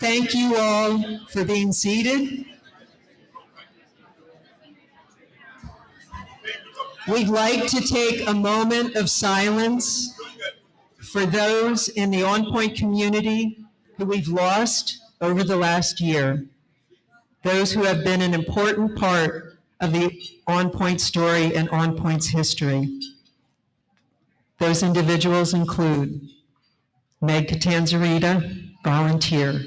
Thank you all for being seated. We'd like to take a moment of silence for those in the On Point community who we've lost over the last year, those who have been an important part of the On Point story and On Point's history. Those individuals include Meg Catanzarita, volunteer;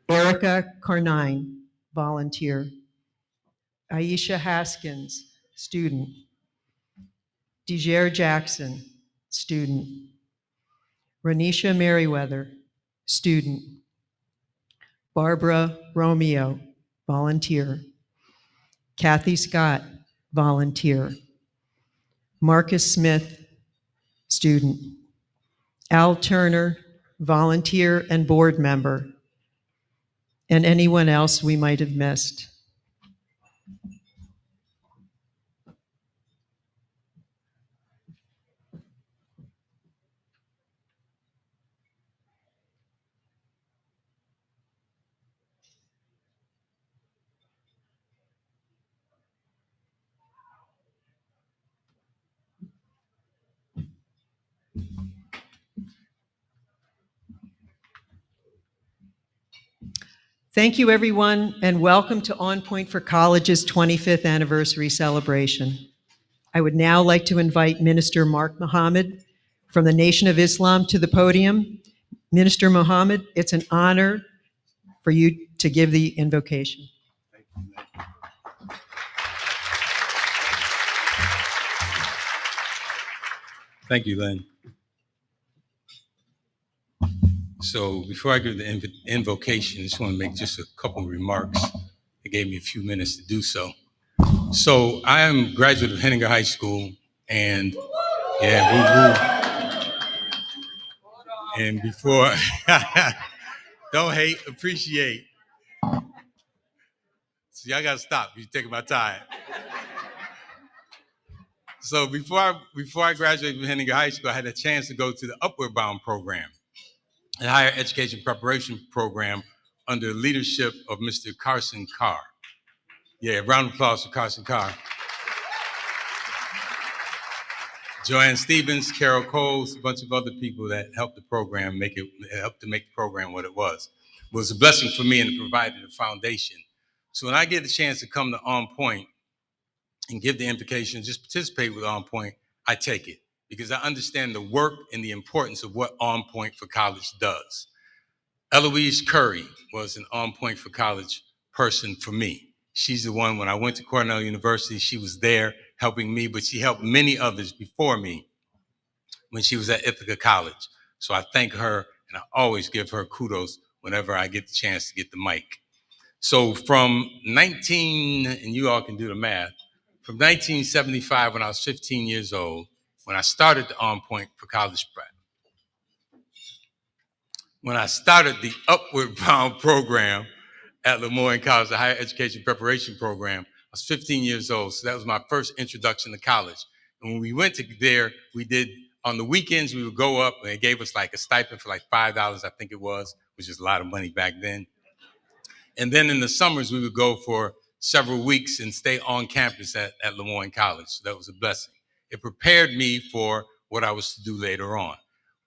Erica Carnine, volunteer; Aisha Haskins, student; DeJare Jackson, student; Renisha Merriweather, student; Barbara Romeo, volunteer; Kathy Scott, volunteer; Marcus Smith, student; Al Turner, volunteer and board member; and anyone else we might have missed. Thank you, everyone, and welcome to On Point for College's 25th anniversary celebration. I would now like to invite Minister Mark Muhammad from the Nation of Islam to the podium. Minister Muhammad, it's an honor for you to give the invocation. Thank you, Lynn. So before I give the invocation, I just want to make just a couple of remarks. It gave me a few minutes to do so. So I am a graduate of Henninger High School, and and before, don't hate, appreciate. So y'all gotta stop, you're taking my time. So before I graduated from Henninger High School, I had a chance to go to the Upward Bound program, a higher education preparation program under the leadership of Mr. Carson Carr. Yeah, round of applause for Carson Carr. Joanne Stevens, Carol Coles, a bunch of other people that helped the program helped to make the program what it was. It was a blessing for me and it provided a foundation. So when I get the chance to come to On Point and give the invocation, just participate with On Point, I take it because I understand the work and the importance of what On Point for College does. Eloise Curry was an On Point for College person for me. She's the one, when I went to Cornell University, she was there helping me, but she helped many others before me when she was at Ithaca College. So I thank her, and I always give her kudos whenever I get the chance to get the mic. So from and you all can do the math, from 1975, when I was 15 years old, when I started the On Point for College prep, when I started the Upward Bound program at Lemoyne College, the higher education preparation program, I was 15 years old. So that was my first introduction to college. And when we went to there, we did, on the weekends, we would go up and they gave us like a stipend for like $5, I think it was, which is a lot of money back then. And then in the summers, we would go for several weeks and stay on campus at Lemoyne College. So that was a blessing. It prepared me for what I was to do later on.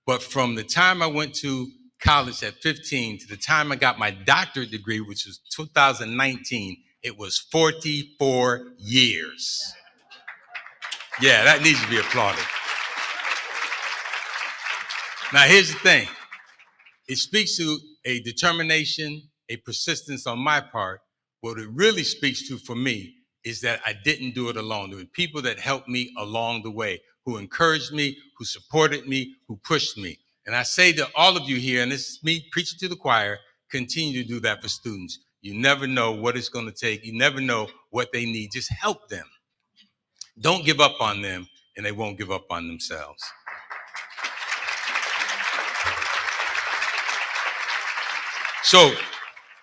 But from the time I went to college at 15 to the time I got my doctorate degree, which was 2019, it was 44 years. Yeah, that needs to be applauded. Now, here's the thing. It speaks to a determination, a persistence on my part. What it really speaks to for me is that I didn't do it alone. There were people that helped me along the way, who encouraged me, who supported me, who pushed me. And I say to all of you here, and this is me preaching to the choir, continue to do that for students. You never know what it's going to take. You never know what they need. Just help them. Don't give up on them, and they won't give up on themselves. So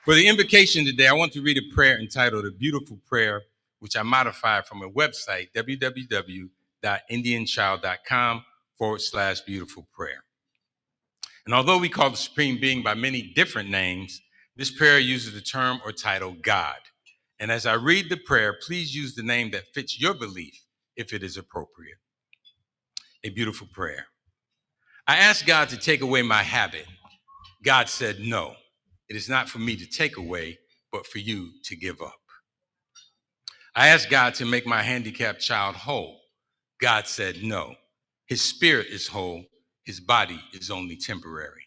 for the invocation today, I want to read a prayer entitled A Beautiful Prayer, which I modified from a website, www.indianchild.com/beautiful prayer. And although we call the Supreme Being by many different names, this prayer uses the term or title God. And as I read the prayer, please use the name that fits your belief if it is appropriate. A beautiful prayer. I asked God to take away my habit. God said, no, it is not for me to take away, but for you to give up. I asked God to make my handicapped child whole. God said, no, his spirit is whole, his body is only temporary.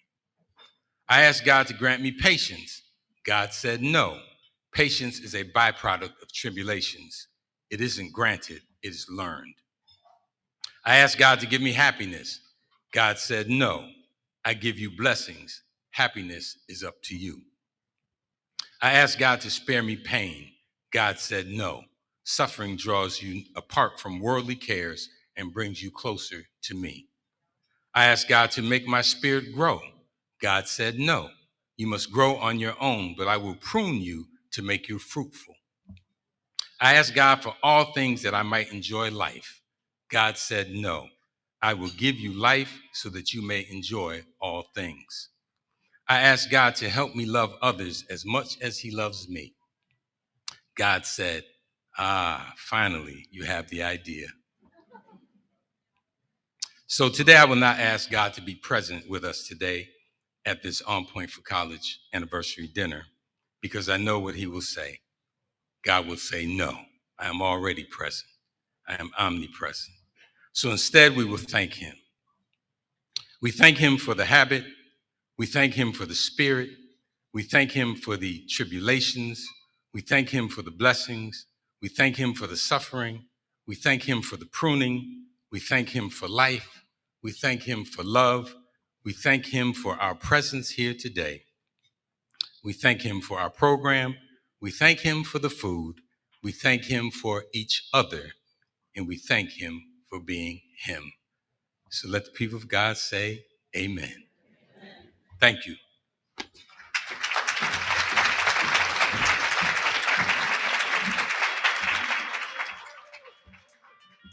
I asked God to grant me patience. God said, no, patience is a byproduct of tribulations. It isn't granted, it is learned. I asked God to give me happiness. God said, no, I give you blessings. Happiness is up to you. I asked God to spare me pain. God said, no, suffering draws you apart from worldly cares and brings you closer to me. I asked God to make my spirit grow. God said, no, you must grow on your own, but I will prune you to make you fruitful. I asked God for all things that I might enjoy life. God said, no, I will give you life so that you may enjoy all things. I asked God to help me love others as much as he loves me. God said, finally, you have the idea. So today I will not ask God to be present with us today at this On Point for College anniversary dinner because I know what he will say. God will say, no, I am already present. I am omnipresent. So instead, we will thank him. We thank him for the habit. We thank him for the spirit. We thank him for the tribulations. We thank him for the blessings. We thank him for the suffering. We thank him for the pruning. We thank him for life. We thank him for love. We thank him for our presence here today. We thank him for our program. We thank him for the food. We thank him for each other. And we thank him for being him. So let the people of God say, amen. Thank you.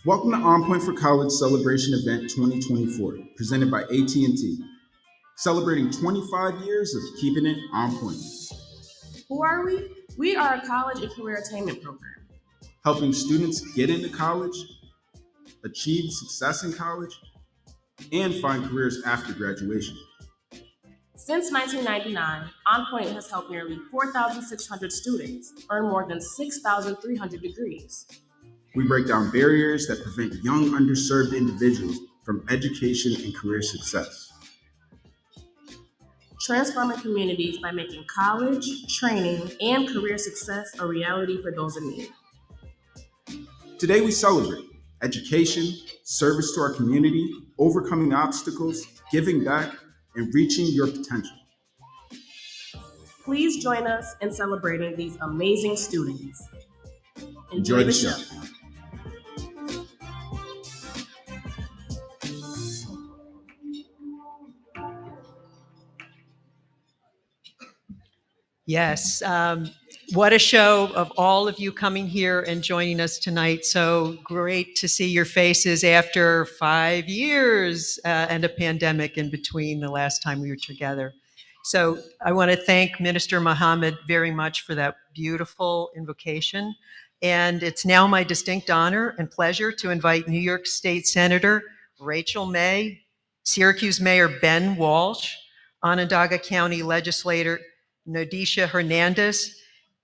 Welcome to On Point for College Celebration Event 2024, presented by AT&T, celebrating 25 years of keeping it on point. Who are we? We are a college and career attainment program, helping students get into college, achieve success in college, and find careers after graduation. Since 1999, On Point has helped nearly 4,600 students earn more than 6,300 degrees. We break down barriers that prevent young, underserved individuals from education and career success. Transforming communities by making college, training, and career success a reality for those in need. Today we celebrate education, service to our community, overcoming obstacles, giving back, and reaching your potential. Please join us in celebrating these amazing students. Enjoy the show. Yes, what a show of all of you coming here and joining us tonight. So great to see your faces after 5 years and a pandemic in between the last time we were together. So I want to thank Minister Muhammad very much for that beautiful invocation. And it's now my distinct honor and pleasure to invite New York State Senator Rachel May, Syracuse Mayor Ben Walsh, Onondaga County Legislator Nodisha Hernandez,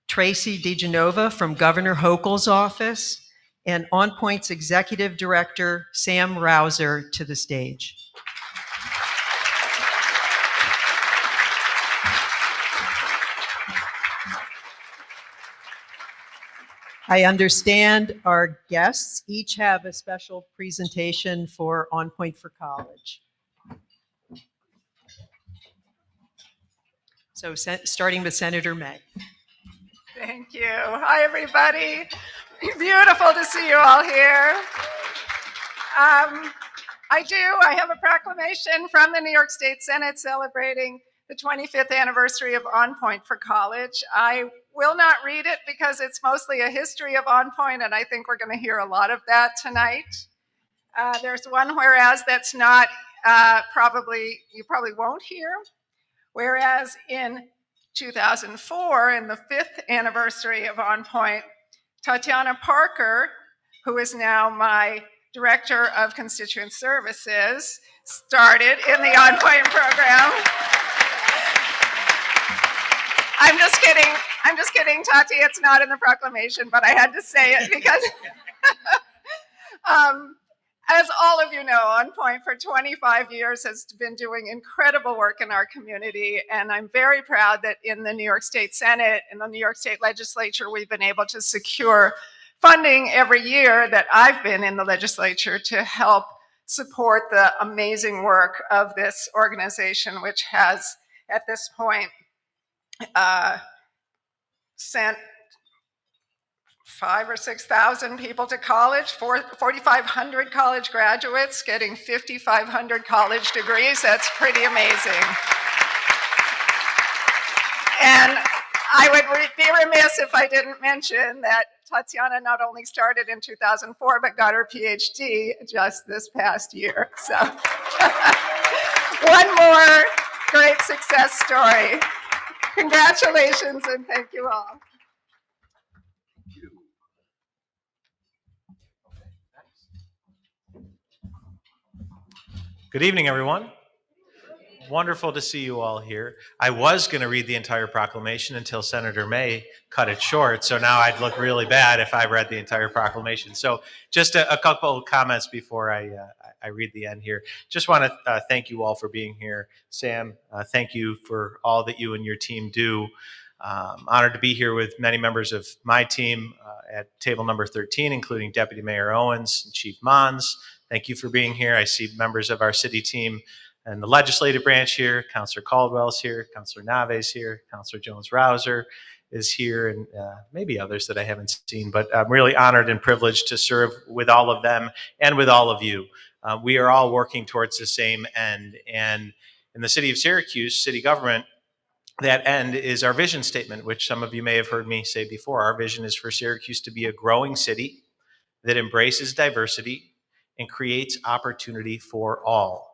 Tracy DeGenova from Governor Hochul's office, and On Point's Executive Director, Sam Rouser, to the stage. I understand our guests each have a special presentation for On Point for College. So starting with Senator May. Thank you. Hi, everybody. Beautiful to see you all here. I have a proclamation from the New York State Senate celebrating the 25th anniversary of On Point for College. I will not read it because it's mostly a history of On Point, and I think we're going to hear a lot of that tonight. There's one whereas that's not you probably won't hear. Whereas in 2004, in the 5th anniversary of On Point, Tatiana Parker, who is now my Director of Constituent Services, started in the On Point program. I'm just kidding, Tati, it's not in the proclamation, but I had to say it because as all of you know, On Point for 25 years has been doing incredible work in our community, and I'm very proud that in the New York State Senate and the New York State Legislature, we've been able to secure funding every year that I've been in the legislature to help support the amazing work of this organization, which has, at this point, sent 5,000 or 6,000 people to college, 4,500 college graduates getting 5,500 college degrees. That's pretty amazing. And I would be remiss if I didn't mention that Tatiana not only started in 2004, but got her PhD just this past year. So one more great success story. Congratulations and thank you all. Good evening, everyone. Wonderful to see you all here. I was going to read the entire proclamation until Senator May cut it short, so now I'd look really bad if I read the entire proclamation. So just a couple of comments before I read the end here. Just want to thank you all for being here. Sam, thank you for all that you and your team do. Honored to be here with many members of my team at table number 13, including Deputy Mayor Owens and Chief Mons. Thank you for being here. I see members of our city team and the legislative branch here. Councilor Caldwell's here, Councilor Nave's here, Councilor Jones-Rouser is here, and maybe others that I haven't seen, but I'm really honored and privileged to serve with all of them and with all of you. We are all working towards the same end, and in the city of Syracuse, city government, that end is our vision statement, which some of you may have heard me say before. Our vision is for Syracuse to be a growing city that embraces diversity and creates opportunity for all.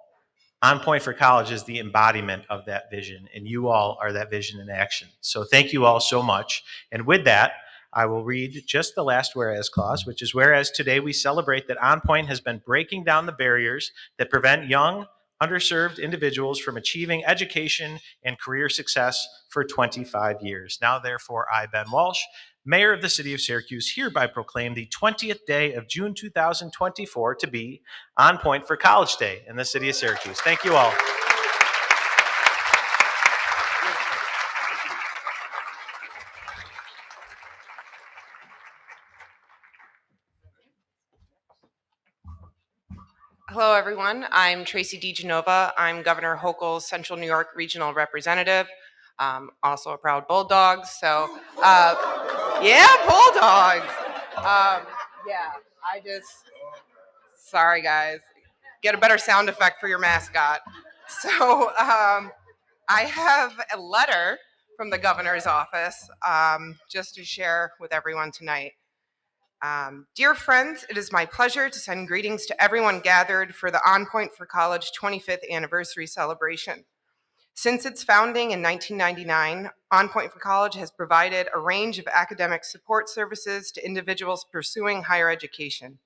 On Point for College is the embodiment of that vision, and you all are that vision in action. So thank you all so much. And with that, I will read just the last whereas clause, which is whereas today we celebrate that On Point has been breaking down the barriers that prevent young, underserved individuals from achieving education and career success for 25 years. Now, therefore, I, Ben Walsh, Mayor of the City of Syracuse, hereby proclaim the 20th day of June 2024 to be On Point for College Day in the City of Syracuse. Thank you all. Hello, everyone. I'm Tracy DeGenova. I'm Governor Hochul's Central New York Regional Representative, also a proud Bulldog. So, yeah, Bulldogs. Sorry, guys. Get a better sound effect for your mascot. So, I have a letter from the governor's office just to share with everyone tonight. Dear friends, it is my pleasure to send greetings to everyone gathered for the On Point for College 25th anniversary celebration. Since its founding in 1999, On Point for College has provided a range of academic support services to individuals pursuing higher education.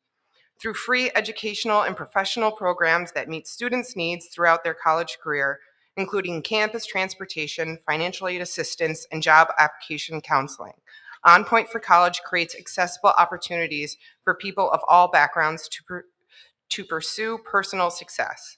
Through free educational and professional programs that meet students' needs throughout their college career, including campus transportation, financial aid assistance, and job application counseling. On Point for College creates accessible opportunities for people of all backgrounds to pursue personal success.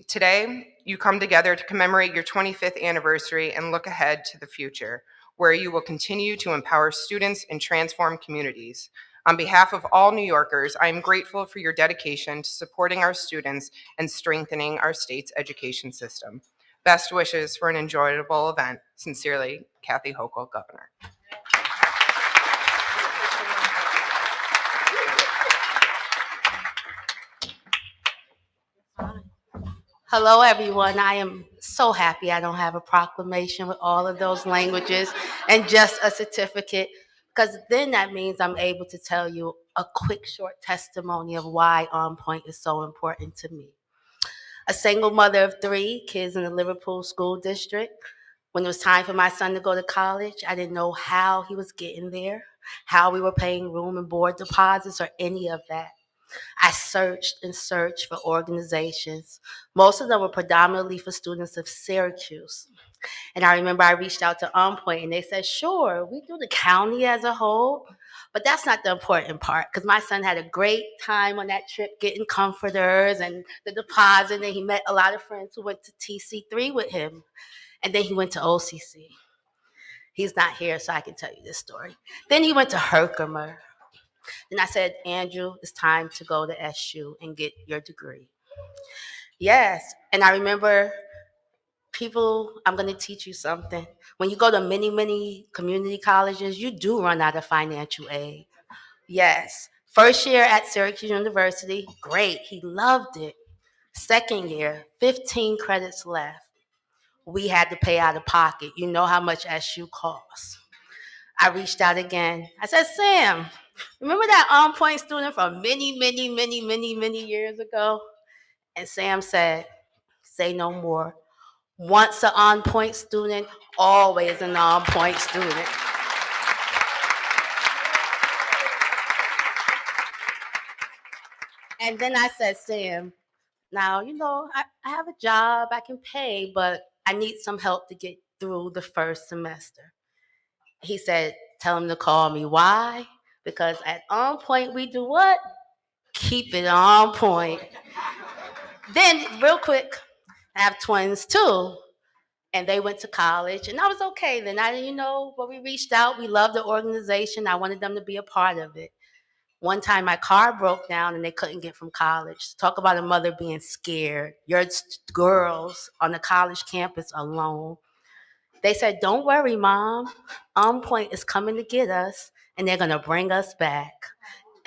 Today, you come together to commemorate your 25th anniversary and look ahead to the future, where you will continue to empower students and transform communities. On behalf of all New Yorkers, I am grateful for your dedication to supporting our students and strengthening our state's education system. Best wishes for an enjoyable event. Sincerely, Kathy Hochul, Governor. Hello, everyone. I am so happy I don't have a proclamation with all of those languages and just a certificate, because then that means I'm able to tell you a quick, short testimony of why On Point is so important to me. A single mother of 3 kids in the Liverpool School District. When it was time for my son to go to college, I didn't know how he was getting there, how we were paying room and board deposits, or any of that. I searched and searched for organizations. Most of them were predominantly for students of Syracuse. And I remember I reached out to OnPoint and they said, sure, we do the county as a whole. But that's not the important part, because my son had a great time on that trip getting comforters and the deposit, and he met a lot of friends who went to TC3 with him. And then he went to OCC. He's not here, so I can tell you this story. Then he went to Herkimer. Then I said, Andrew, it's time to go to SU and get your degree. Yes, and I remember people, I'm going to teach you something. When you go to many, many community colleges, you do run out of financial aid. Yes, first year at Syracuse University, great, he loved it. Second year, 15 credits left. We had to pay out of pocket. You know how much SU costs. I reached out again. I said, Sam, remember that OnPoint student from many, many, many, many, many years ago? And Sam said, say no more. Once an OnPoint student, always an OnPoint student. And then I said, Sam, now, I have a job, I can pay, but I need some help to get through the first semester. He said, tell him to call me. Why? Because at OnPoint, we do what? Keep it on point. Then, real quick, I have twins too. And they went to college, and I was okay. Then but we reached out. We loved the organization. I wanted them to be a part of it. One time my car broke down and they couldn't get from college. Talk about a mother being scared. Your girls on the college campus alone. They said, don't worry, Mom. OnPoint is coming to get us, and they're going to bring us back.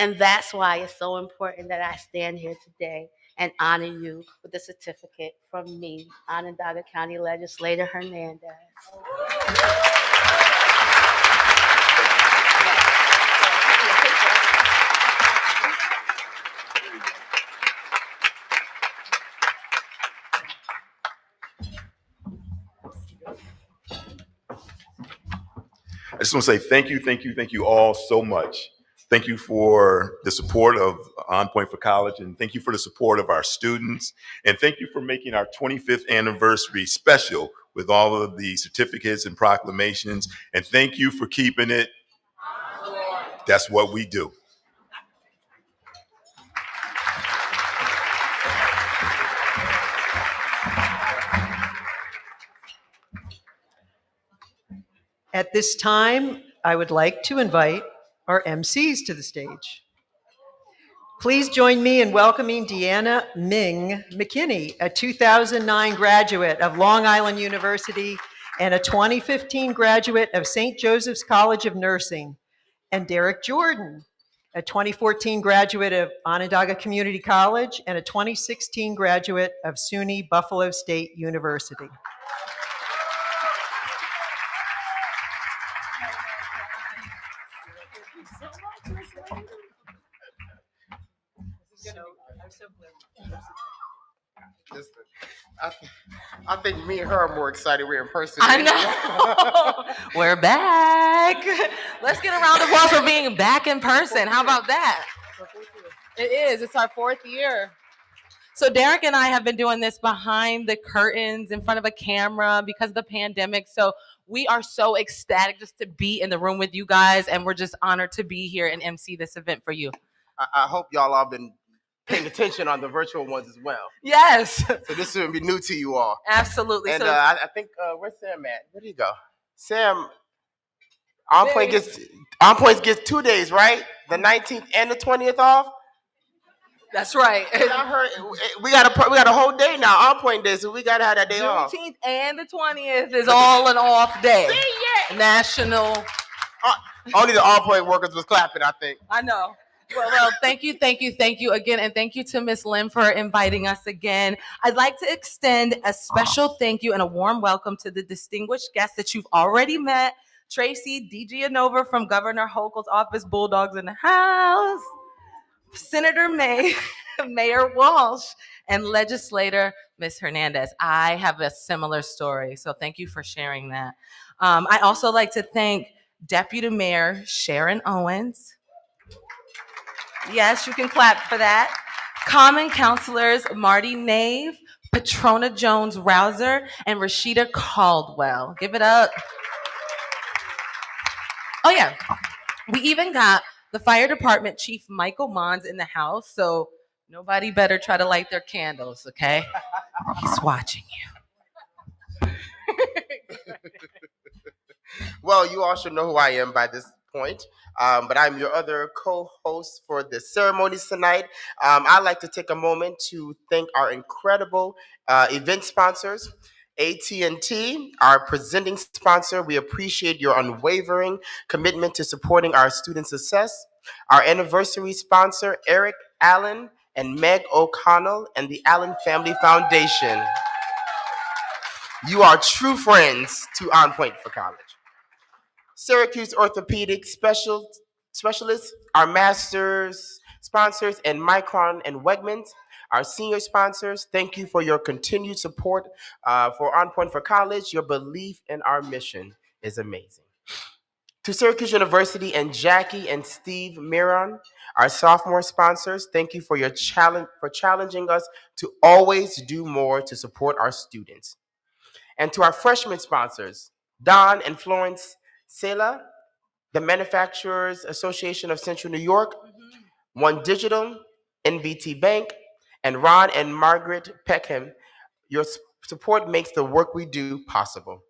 And that's why it's so important that I stand here today and honor you with a certificate from me, Onondaga County Legislator Hernandez. I just want to say thank you all so much. Thank you for the support of OnPoint for College, and thank you for the support of our students, and thank you for making our 25th anniversary special with all of the certificates and proclamations, and thank you for keeping it. That's what we do. At this time, I would like to invite our MCs to the stage. Please join me in welcoming Deanna Ming McKinney, a 2009 graduate of Long Island University and a 2015 graduate of St. Joseph's College of Nursing, and Derek Jordan, a 2014 graduate of Onondaga Community College and a 2016 graduate of SUNY Buffalo State University. I think me and her are more excited we're in person. I know. We're back. Let's get a round of applause for being back in person. How about that? It is. It's our 4th year. So Derek and I have been doing this behind the curtains in front of a camera because of the pandemic. So we are so ecstatic just to be in the room with you guys, and we're just honored to be here and MC this event for you. I hope y'all all been paying attention on the virtual ones as well. Yes. So this shouldn't be new to you all. Absolutely. And So I think, where's Sam at? Where'd he go? Sam, OnPoint gets 2 days, right? The 19th and the 20th off? that's right. I heard we got a whole day now, OnPoint Day, so we gotta have that day off. Juneteenth and the 20th is all an off day. National. Only the OnPoint workers was clapping, I think. I know. Well, thank you again, and thank you to Ms. Lim for inviting us again. I'd like to extend a special thank you and a warm welcome to the distinguished guests that you've already met. Tracy DiGianova from Governor Hochul's office, Bulldogs in the house. Senator May, Mayor Walsh, and legislator Ms. Hernandez. I have a similar story, so thank you for sharing that. I also like to thank Deputy Mayor Sharon Owens. Yes, you can clap for that. Common Councilors Marty Nave, Patrona Jones-Rouser, and Rashida Caldwell. Give it up. Oh yeah, we even got the fire department chief Michael Mons in the house, so nobody better try to light their candles, okay? He's watching you. Well, you all should know who I am by this point, but I'm your other co-host for the ceremonies tonight. I'd like to take a moment to thank our incredible event sponsors. AT&T, our presenting sponsor, we appreciate your unwavering commitment to supporting our student success. Our anniversary sponsor, Eric Allen and Meg O'Connell and the Allen Family Foundation. You are true friends to On Point for College. Syracuse Orthopedic Specialists, our masters sponsors, and Micron and Wegmans, our senior sponsors. Thank you for your continued support for On Point for College. Your belief in our mission is amazing. To Syracuse University and Jackie and Steve Miron, our sophomore sponsors, thank you for your challenging us to always do more to support our students. And to our freshman sponsors, Don and Florence Sela, the Manufacturers Association of Central New York, One Digital, NBT Bank, and Ron and Margaret Peckham, your support makes the work we do possible.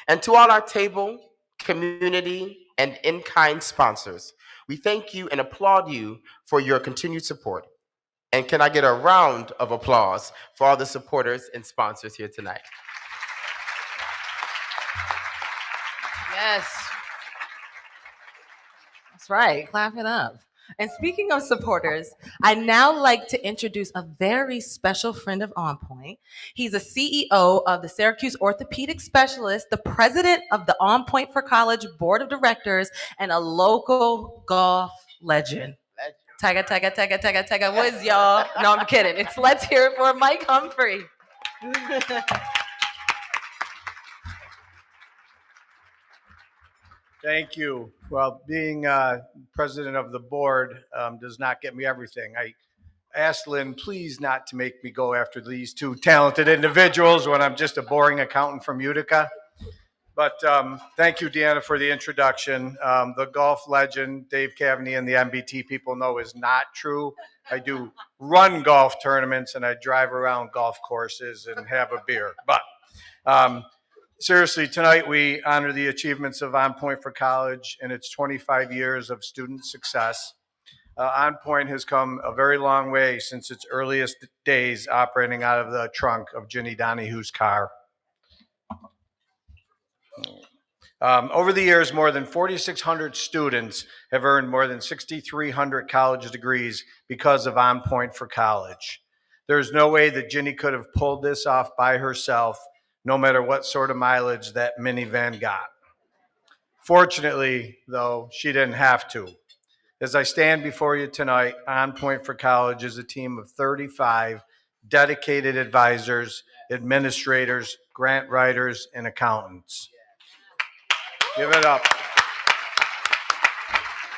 And to all our table, community, and in-kind sponsors, we thank you and applaud you for your continued support. And can I get a round of applause for all the supporters and sponsors here tonight? Yes. That's right. Clap it up. And speaking of supporters, I'd now like to introduce a very special friend of On Point. He's a CEO of the Syracuse Orthopedic Specialists, the president of the On Point for College Board of Directors, and a local golf legend. Tiger, tiger, tiger, tiger, tiger Woods, y'all. No, I'm kidding. Let's hear it for Mike Humphrey. Thank you. Well, being president of the board does not get me everything. I asked Lynn, please not to make me go after these two talented individuals when I'm just a boring accountant from Utica. But thank you, Deanna, for the introduction. The golf legend, Dave Cavney, and the MBT people know is not true. I do run golf tournaments and I drive around golf courses and have a beer. But seriously, tonight we honor the achievements of On Point for College and its 25 years of student success. On Point has come a very long way since its earliest days operating out of the trunk of Ginny Donahue's car. Over the years, more than 4,600 students have earned more than 6,300 college degrees because of On Point for College. There's no way that Ginny could have pulled this off by herself, no matter what sort of mileage that minivan got. Fortunately, though, she didn't have to. As I stand before you tonight, On Point for College is a team of 35 dedicated advisors, administrators, grant writers, and accountants. Give it up.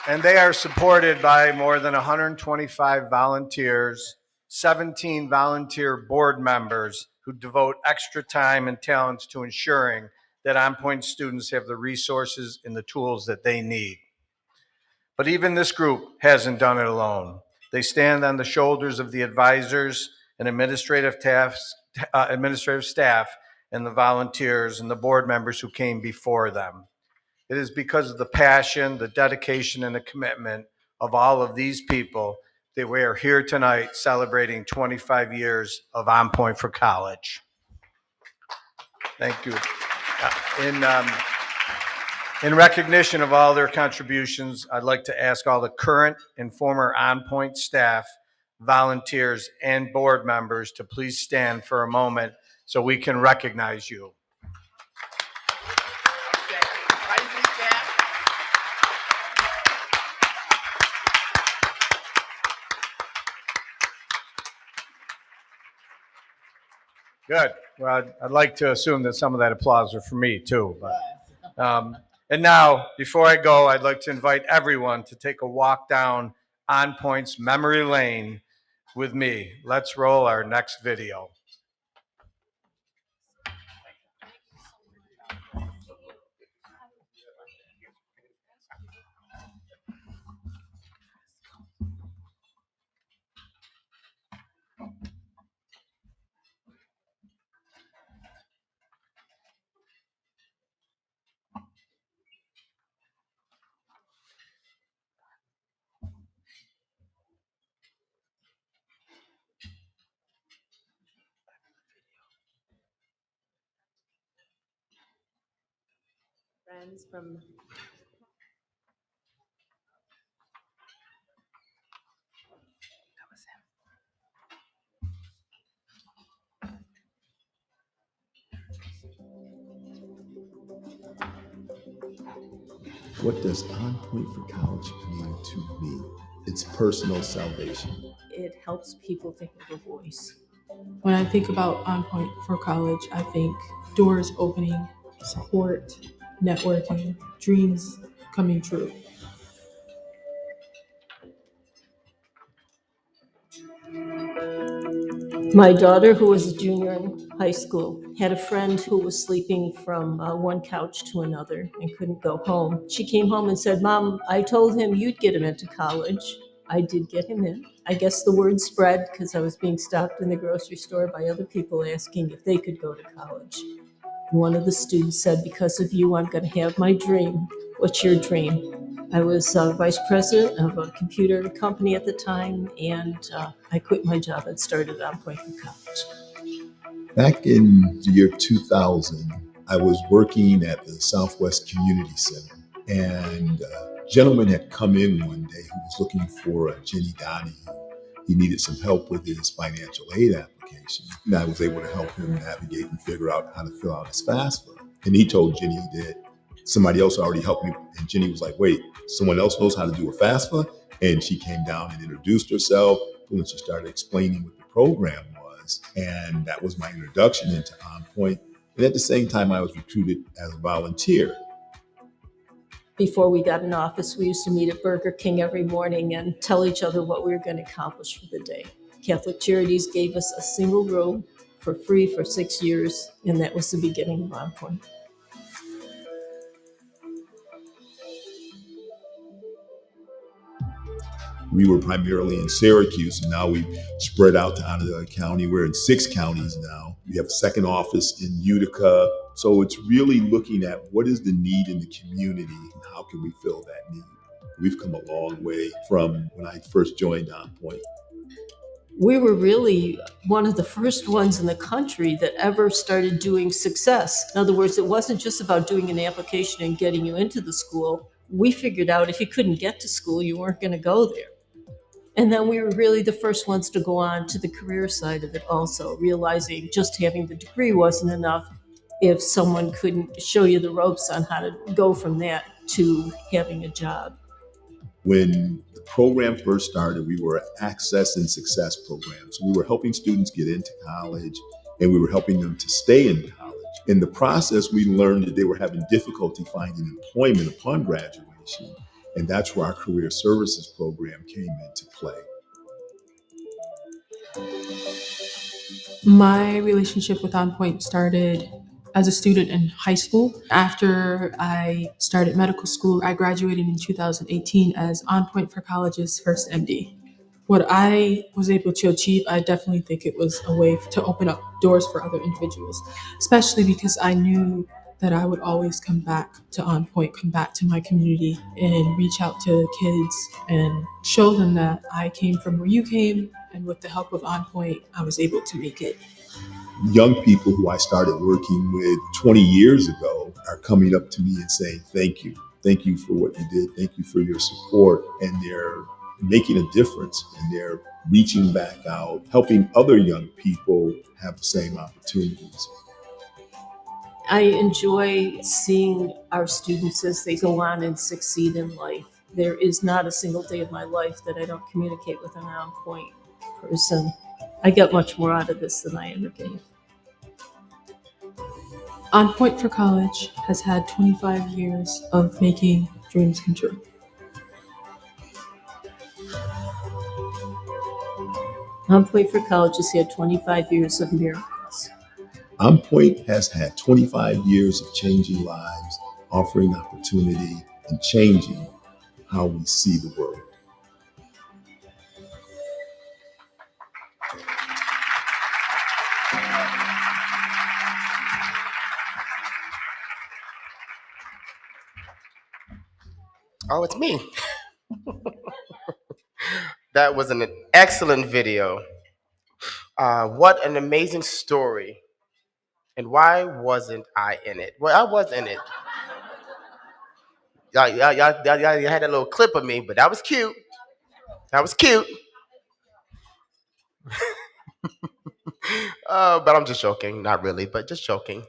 And they are supported by more than 125 volunteers, 17 volunteer board members who devote extra time and talents to ensuring that On Point students have the resources and the tools that they need. But even this group hasn't done it alone. They stand on the shoulders of the advisors and administrative staff and the volunteers and the board members who came before them. It is because of the passion, the dedication, and the commitment of all of these people that we are here tonight celebrating 25 years of On Point for College. Thank you. In recognition of all their contributions, I'd like to ask all the current and former On Point staff, volunteers, and board members to please stand for a moment so we can recognize you. Good. Well, I'd like to assume that some of that applause are for me too. But and now, before I go, I'd like to invite everyone to take a walk down On Point's memory lane with me. Let's roll our next video. Friends from What does On Point for College mean to me? It's personal salvation. It helps people to have a voice. When I think about On Point for College, I think doors opening, support, networking, dreams coming true. My daughter, who was a junior in high school, had a friend who was sleeping from one couch to another and couldn't go home. She came home and said, "Mom, I told him you'd get him into college." I did get him in. I guess the word spread because I was being stopped in the grocery store by other people asking if they could go to college. One of the students said, "Because of you, I'm going to have my dream." What's your dream? I was vice president of a computer company at the time, and I quit my job and started On Point for College. Back in the year 2000, I was working at the Southwest Community Center, and a gentleman had come in one day who was looking for a Jenny Donahue. He needed some help with his financial aid application, and I was able to help him navigate and figure out how to fill out his FAFSA. And he told Jenny that somebody else already helped me, and Jenny was like, "Wait, someone else knows how to do a FAFSA?" And she came down and introduced herself, and she started explaining what the program was, and that was my introduction into On Point. And at the same time, I was recruited as a volunteer. Before we got in office, we used to meet at Burger King every morning and tell each other what we were going to accomplish for the day. Catholic Charities gave us a single room for free for 6 years, and that was the beginning of On Point. We were primarily in Syracuse, and now we've spread out to Onondaga County. We're in 6 counties now. We have a second office in Utica. So it's really looking at what is the need in the community and how can we fill that need. We've come a long way from when I first joined On Point. We were really one of the first ones in the country that ever started doing success. In other words, it wasn't just about doing an application and getting you into the school. We figured out if you couldn't get to school, you weren't going to go there. And then we were really the first ones to go on to the career side of it also, realizing just having the degree wasn't enough if someone couldn't show you the ropes on how to go from that to having a job. When the program first started, we were an access and success program. So we were helping students get into college, and we were helping them to stay in college. In the process, we learned that they were having difficulty finding employment upon graduation. And that's where our career services program came into play. My relationship with On Point started as a student in high school. After I started medical school, I graduated in 2018 as On Point for College's first MD. What I was able to achieve, I definitely think it was a way to open up doors for other individuals, especially because I knew that I would always come back to On Point, come back to my community and reach out to kids and show them that I came from where you came, and with the help of On Point, I was able to make it. Young people who I started working with 20 years ago are coming up to me and saying, "Thank you. Thank you for what you did. Thank you for your support." And they're making a difference, and they're reaching back out, helping other young people have the same opportunities. I enjoy seeing our students as they go on and succeed in life. There is not a single day of my life that I don't communicate with an On Point person. I get much more out of this than I ever gave. On Point for College has had 25 years of making dreams come true. On Point for College has had 25 years of miracles. On Point has had 25 years of changing lives, offering opportunity, and changing how we see the world. Oh, it's me. That was an excellent video. What an amazing story. And why wasn't I in it? Well, I was in it. Y'all had a little clip of me, but that was cute. That was cute. But I'm just joking. Not really, but just joking.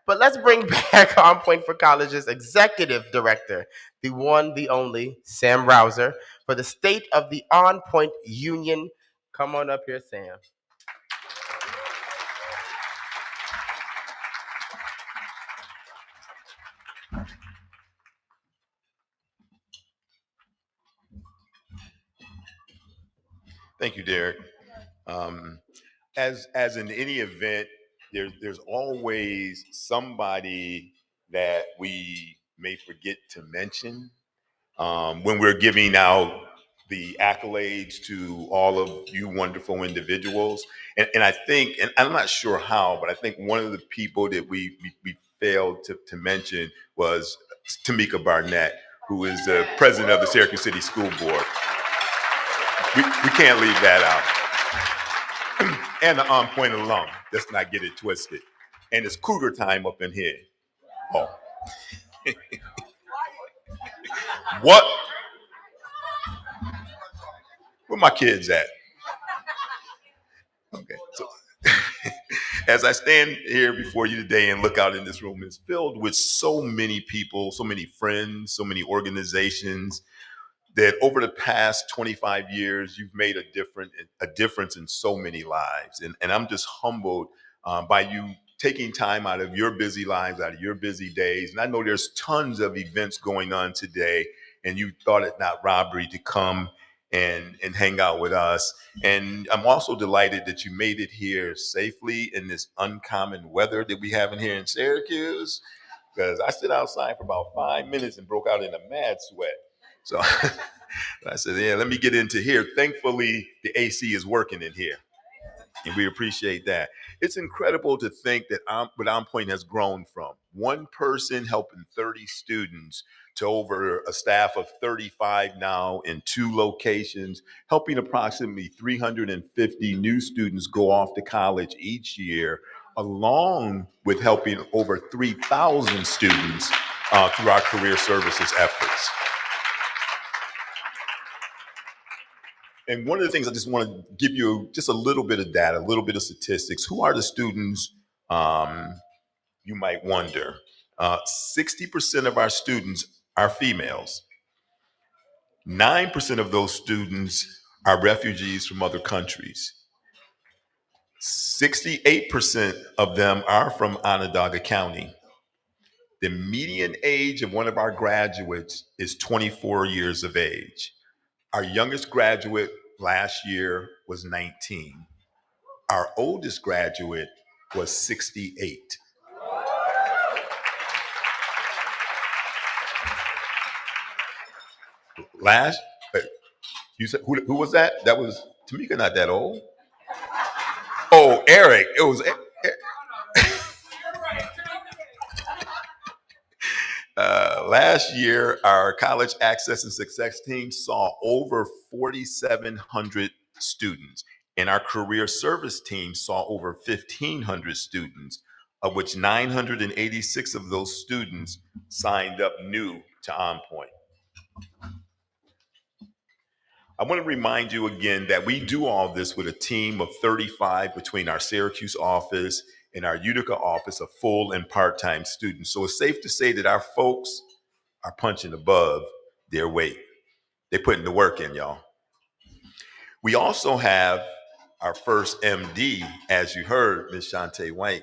But let's bring back On Point for College's executive director, the one, the only, Sam Rouser, for the State of the On Point Union. Come on up here, Sam. Thank you, Derek. As in any event, there's always somebody that we may forget to mention when we're giving out the accolades to all of you wonderful individuals. And I think, and I'm not sure how, but I think one of the people that we failed to mention was Tamika Barnett, who is the president of the Syracuse City School Board. We can't leave that out. And the On Point alum, let's not get it twisted. And it's Cougar time up in here. Oh. What? Where my kids at? Okay, so as I stand here before you today and look out in this room, it's filled with so many people, so many friends, so many organizations, that over the past 25 years, you've made a difference in so many lives. And I'm just humbled by you taking time out of your busy lives, out of your busy days. And I know there's tons of events going on today, and you thought it not robbery to come and hang out with us. And I'm also delighted that you made it here safely in this uncommon weather that we have in here in Syracuse, because I stood outside for about 5 minutes and broke out in a mad sweat. So I said, yeah, let me get into here. Thankfully, the AC is working in here, and we appreciate that. It's incredible to think that what On Point has grown from one person helping 30 students to over a staff of 35 now in 2 locations, helping approximately 350 new students go off to college each year, along with helping over 3,000 students through our career services efforts. And one of the things I just want to give you just a little bit of data, a little bit of statistics. Who are the students, you might wonder? 60% of our students are females. 9% of those students are refugees from other countries. 68% of them are from Onondaga County. The median age of one of our graduates is 24 years of age. Our youngest graduate last year was 19. Our oldest graduate was 68. You said who was that? That was Tamika, not that old. Oh, Eric. It was last year, our College Access and Success team saw over 4,700 students, and our Career Service team saw over 1,500 students, of which 986 of those students signed up new to On Point. I want to remind you again that we do all this with a team of 35 between our Syracuse office and our Utica office of full and part-time students. So it's safe to say that our folks are punching above their weight. They're putting the work in, y'all. We also have our first MD, as you heard, Ms. Shantae White.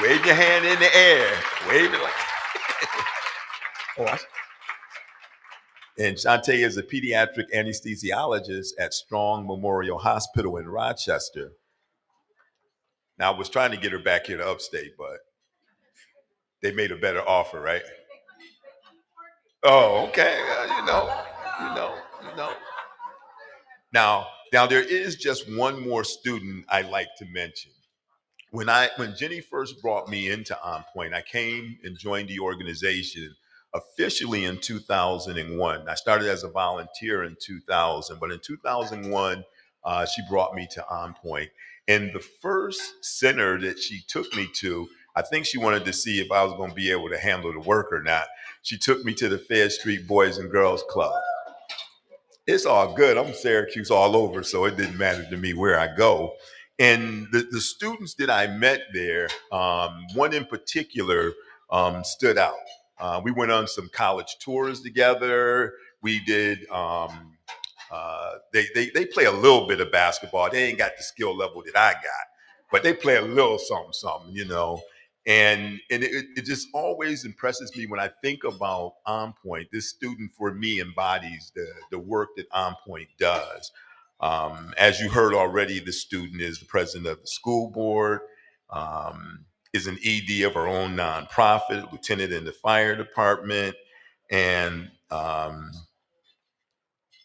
Wave your hand in the air. Wave it like. And Shantae is a pediatric anesthesiologist at Strong Memorial Hospital in Rochester. Now, I was trying to get her back here to upstate, but they made a better offer, right? Oh, okay. You know. Now there is just one more student I like to mention. When Jenny first brought me into On Point, I came and joined the organization officially in 2001. I started as a volunteer in 2000, but in 2001, she brought me to On Point. And the first center that she took me to, I think she wanted to see if I was going to be able to handle the work or not. She took me to the Fayette Street Boys and Girls Club. It's all good. I'm Syracuse all over, so it didn't matter to me where I go. And the students that I met there, one in particular stood out. We went on some college tours together. We did, they play a little bit of basketball. They ain't got the skill level that I got, but they play a little something, you know. And it just always impresses me when I think about On Point. This student for me embodies the work that On Point does. As you heard already, the student is the president of the school board, is an ED of our own nonprofit, lieutenant in the fire department, and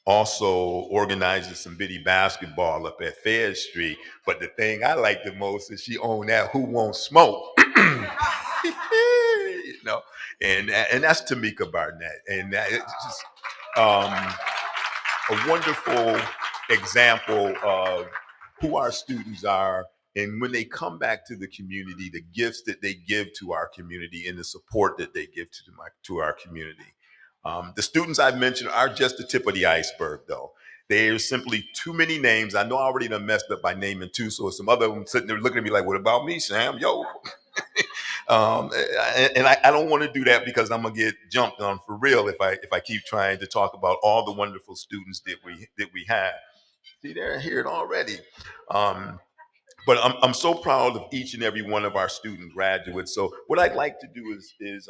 also organizes some bitty basketball up at Fayette Street. But the thing I like the most is she owned that Who Won't Smoke. You know, and that's Tamika Barnett, and it's just a wonderful example of who our students are, and when they come back to the community, the gifts that they give to our community and the support that they give to our community. The students I've mentioned are just the tip of the iceberg, though. There's simply too many names. I know I already done messed up by naming two, so some other them sitting there looking at me like, "What about me, Sam? Yo." And I don't want to do that because I'm gonna get jumped on for real if I keep trying to talk about all the wonderful students that we have. See, they're here already. But I'm so proud of each and every one of our student graduates. So what I'd like to do is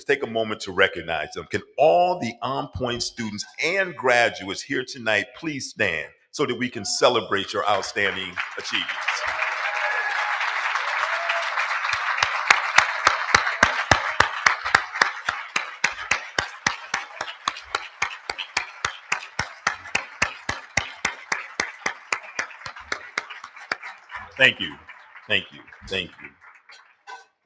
take a moment to recognize them. Can all the On Point students and graduates here tonight please stand so that we can celebrate your outstanding achievements? Thank you. Thank you. Thank you.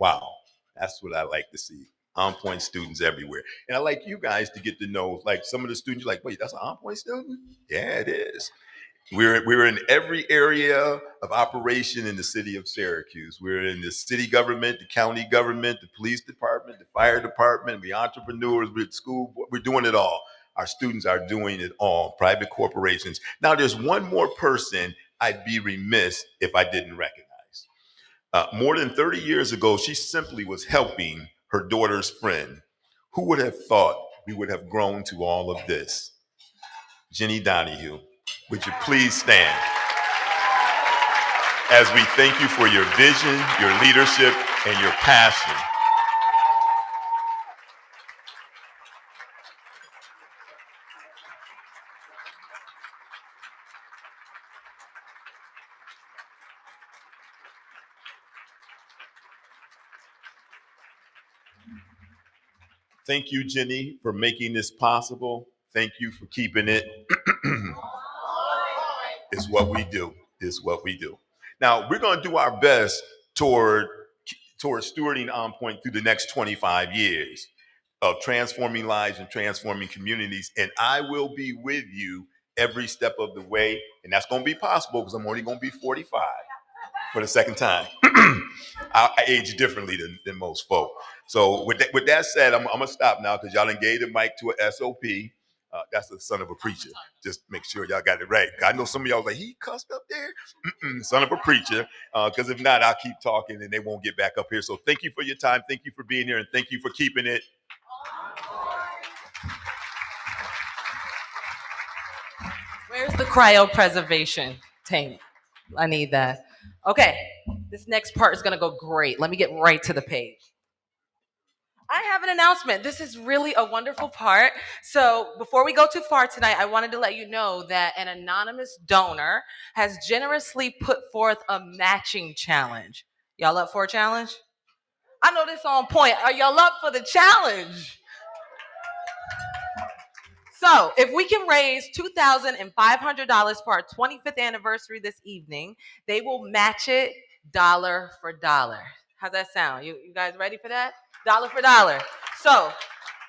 Wow. That's what I like to see. On Point students everywhere. And I like you guys to get to know, like some of the students, you're like, wait, that's an On Point student? Yeah, it is. We're in every area of operation in the city of Syracuse. We're in the city government, the county government, the police department, the fire department, the entrepreneurs, we're at school, we're doing it all. Our students are doing it all, private corporations. Now there's one more person I'd be remiss if I didn't recognize. More than 30 years ago, she simply was helping her daughter's friend. Who would have thought we would have grown to all of this? Jenny Donahue, would you please stand as we thank you for your vision, your leadership, and your passion. Thank you, Jenny, for making this possible. Thank you for keeping it. It's what we do. It's what we do. Now, we're going to do our best toward stewarding On Point through the next 25 years of transforming lives and transforming communities. And I will be with you every step of the way. And that's going to be possible because I'm only going to be 45 for the second time. I age differently than most folk. So with that said, I'm going to stop now because y'all done gave the mic to a SOP. That's the son of a preacher. Just make sure y'all got it right. I know some of y'all was like, he cussed up there? Son of a preacher. Because if not, I'll keep talking and they won't get back up here. So thank you for your time. Thank you for being here. And thank you for keeping it. Where's the cryopreservation tank? I need that. Okay. This next part is going to go great. Let me get right to the page. I have an announcement. This is really a wonderful part. So before we go too far tonight, I wanted to let you know that an anonymous donor has generously put forth a matching challenge. Y'all up for a challenge? I know this on point. Are y'all up for the challenge? So if we can raise $2,500 for our 25th anniversary this evening, they will match it dollar for dollar. How's that sound? You guys ready for that? Dollar for dollar. So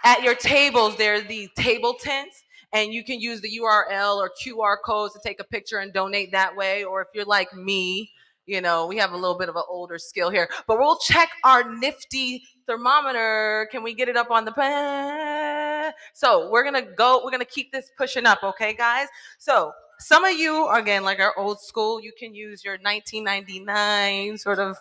at your tables, there are the table tents, and you can use the URL or QR codes to take a picture and donate that way. Or if you're like me, you know, we have a little bit of an older skill here, but we'll check our nifty thermometer. Can we get it up on the pen? So we're gonna keep this pushing up, okay, guys? So some of you, again, like our old school, you can use your 1999 sort of,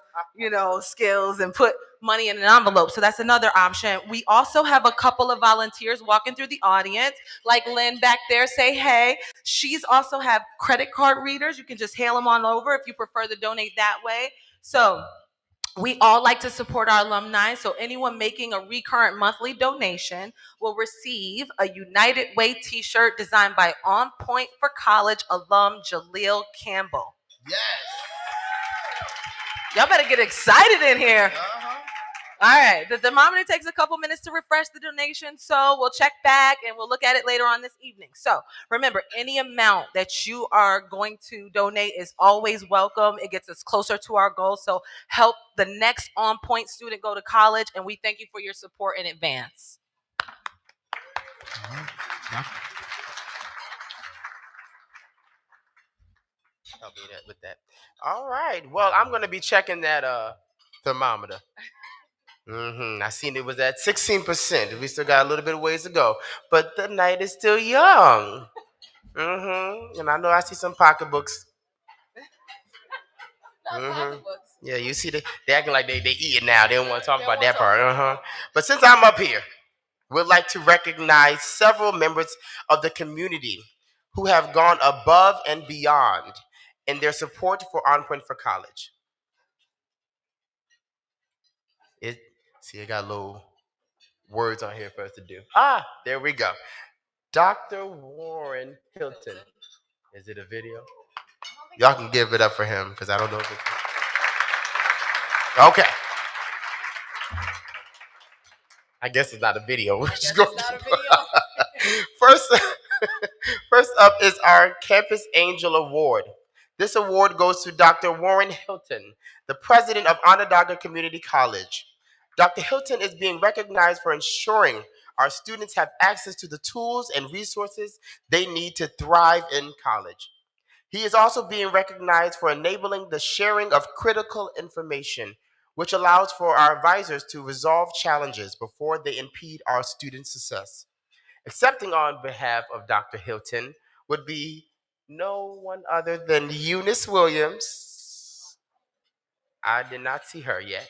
skills and put money in an envelope. So that's another option. We also have a couple of volunteers walking through the audience, like Lynn back there. Say hey. She's also have credit card readers. You can just hail them on over if you prefer to donate that way. So we all like to support our alumni, so anyone making a recurrent monthly donation will receive a United Way t-shirt designed by On Point for College alum Jaleel Campbell. Yes. Y'all better get excited in here. All right, the thermometer takes a couple minutes to refresh the donation, so we'll check back and we'll look at it later on this evening. So remember, any amount that you are going to donate is always welcome. It gets us closer to our goal, so help the next On Point student go to college, and we thank you for your support in advance. Help me with that. All right. Well, I'm going to be checking that thermometer. I seen it was at 16%. We still got a little bit of ways to go, but the night is still young. And I know I see some pocketbooks. Yeah, you see they acting like they eat it now. They don't want to talk about that part. But since I'm up here, we'd like to recognize several members of the community who have gone above and beyond in their support for On Point for College. See, I got little words on here for us to do. There we go. Dr. Warren Hilton. Is it a video? Y'all can give it up for him because I don't know if it's... Okay. I guess it's not a video. First up is our Campus Angel Award. This award goes to Dr. Warren Hilton, the president of Onondaga Community College. Dr. Hilton is being recognized for ensuring our students have access to the tools and resources they need to thrive in college. He is also being recognized for enabling the sharing of critical information, which allows for our advisors to resolve challenges before they impede our students' success. Accepting on behalf of Dr. Hilton would be no one other than Eunice Williams. I did not see her yet.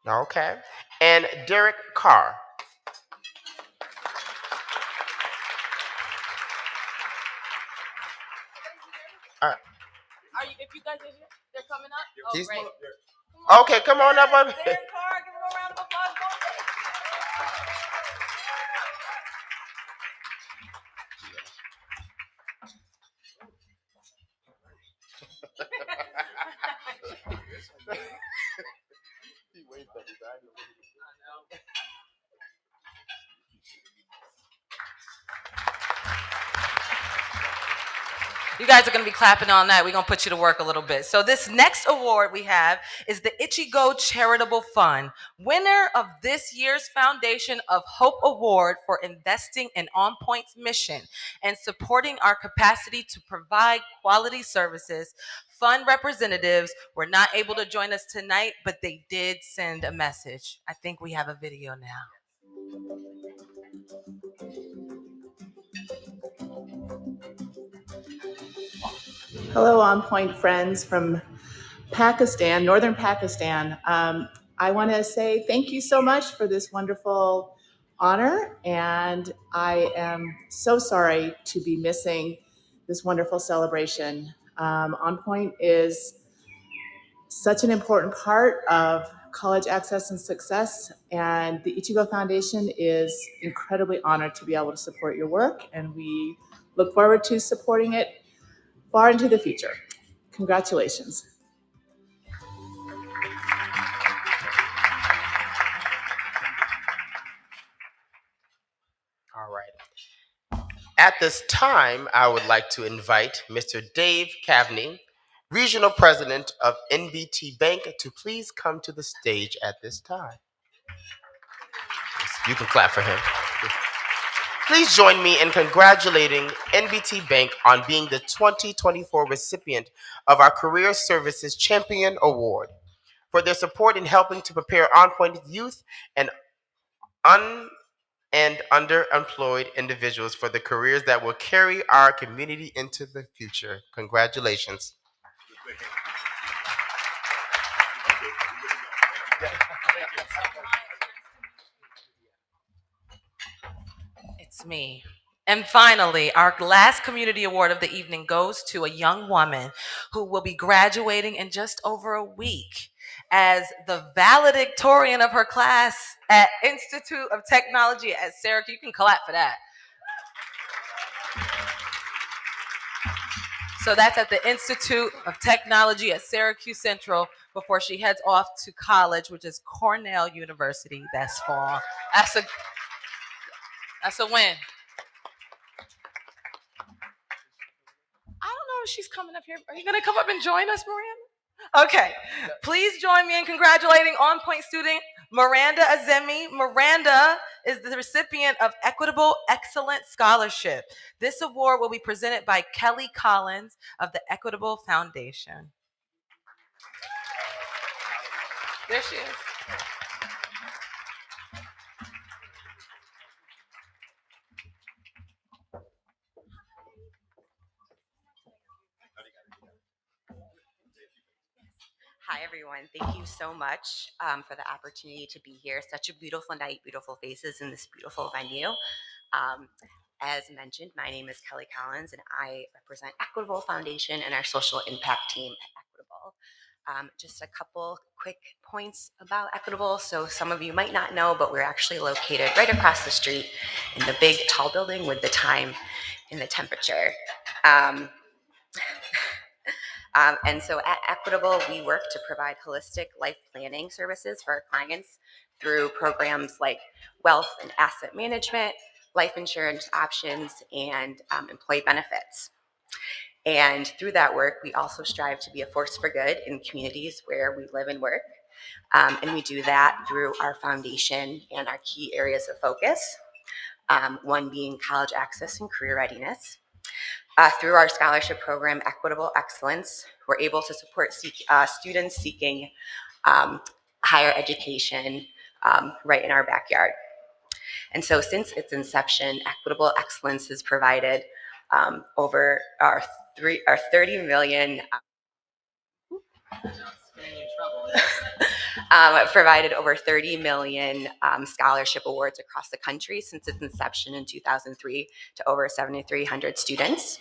Okay. And Derek Carr. All right. If you guys are here, they're coming up. Oh, He's- great. Okay, come on up. Derek Carr, give him a round of applause. You guys are going to be clapping all night. We're going to put you to work a little bit. So this next award we have is the Ichigo Charitable Fund, winner of this year's Foundation of Hope Award for investing in On Point's mission and supporting our capacity to provide quality services. Fund representatives were not able to join us tonight, but they did send a message. I think we have a video now. Hello, On Point friends from Pakistan, northern Pakistan. I want to say thank you so much for this wonderful honor, and I am so sorry to be missing this wonderful celebration. On Point is such an important part of college access and success. And the Ichigo Foundation is incredibly honored to be able to support your work, and we look forward to supporting it far into the future. Congratulations. All right. At this time, I would like to invite Mr. Dave Cavney, Regional President of NBT Bank, to please come to the stage at this time. You can clap for him. Please join me in congratulating NBT Bank on being the 2024 recipient of our Career Services Champion Award for their support in helping to prepare on-point youth and underemployed individuals for the careers that will carry our community into the future. Congratulations. It's me. And finally, our last community award of the evening goes to a young woman who will be graduating in just over a week as the valedictorian of her class at Institute of Technology at Syracuse. You can clap for that. So that's at the Institute of Technology at Syracuse Central before she heads off to college, which is Cornell University this fall. That's a win. I don't know if she's coming up here. Are you going to come up and join us, Miranda? Okay. Please join me in congratulating on-point student Miranda Azemi. Miranda is the recipient of Equitable Excellence Scholarship. This award will be presented by Kelly Collins of the Equitable Foundation. There she is. Hi, everyone. Thank you so much for the opportunity to be here. Such a beautiful night, beautiful faces in this beautiful venue. As mentioned, my name is Kelly Collins, and I represent Equitable Foundation and our social impact team at Equitable. Just a couple quick points about Equitable. So some of you might not know, but we're actually located right across the street in the big, tall building with the time and the temperature. And so at Equitable, we work to provide holistic life planning services for our clients through programs like wealth and asset management, life insurance options, and employee benefits. And through that work, we also strive to be a force for good in communities where we live and work. And we do that through our foundation and our key areas of focus, one being college access and career readiness. Through our scholarship program, Equitable Excellence, we're able to support students seeking higher education right in our backyard. And so since its inception, Equitable Excellence has provided over our 30 million provided over 30 million scholarship awards across the country since its inception in 2003 to over 7,300 students.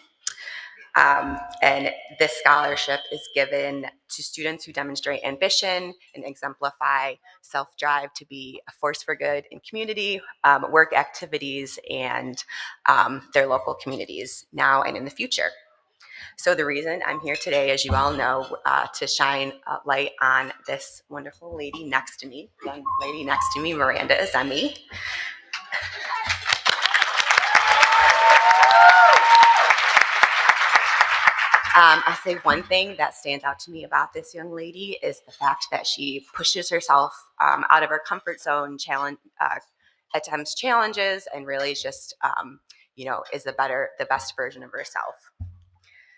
And this scholarship is given to students who demonstrate ambition and exemplify self-drive to be a force for good in community, work activities, and their local communities now and in the future. So the reason I'm here today, as you all know, to shine a light on this wonderful lady next to me, young lady next to me, Miranda Azemi. I'll say one thing that stands out to me about this young lady is the fact that she pushes herself out of her comfort zone, attempts challenges, and really just, is the best version of herself.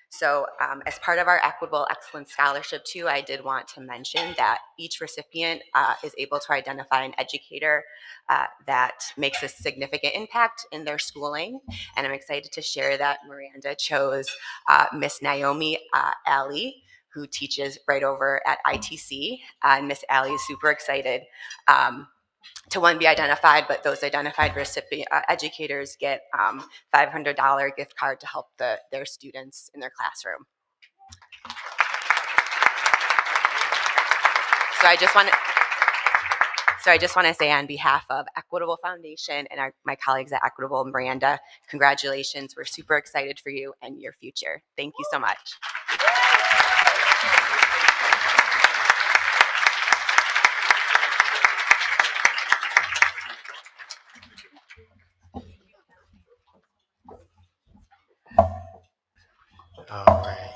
So as part of our Equitable Excellence Scholarship too, I did want to mention that each recipient is able to identify an educator that makes a significant impact in their schooling. And I'm excited to share that Miranda chose Miss Naomi Alley, who teaches right over at ITC. And Miss Alley is super excited to be identified, but those identified recipient educators get $500 gift card to help their students in their classroom. So I just want to say on behalf of Equitable Foundation and my colleagues at Equitable and Miranda, congratulations. We're super excited for you and your future. Thank you so much. All right.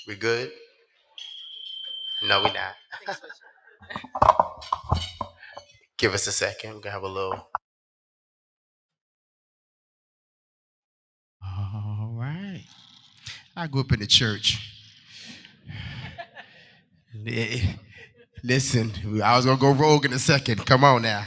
We good? No, we not. Give us a second. We're gonna have a little. All right. I grew up in the church. Listen, I was gonna go rogue in a second. Come on now.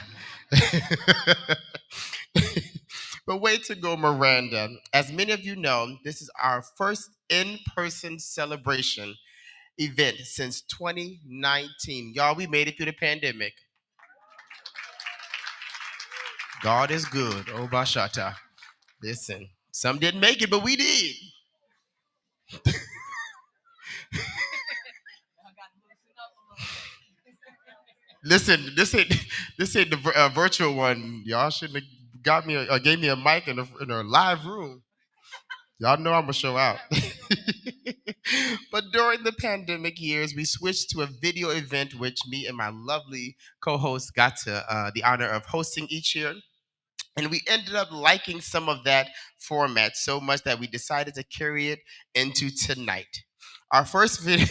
But way to go, Miranda. As many of you know, this is our first in-person celebration event since 2019. Y'all, we made it through the pandemic. God is good. Oh, Bashata. Listen, some didn't make it, but we did. Listen, this ain't the virtual one. Y'all shouldn't have gave me a mic in a live room. Y'all know I'm gonna show out. But during the pandemic years, we switched to a video event, which me and my lovely co-host got to the honor of hosting each year. And we ended up liking some of that format so much that we decided to carry it into tonight. Our first video,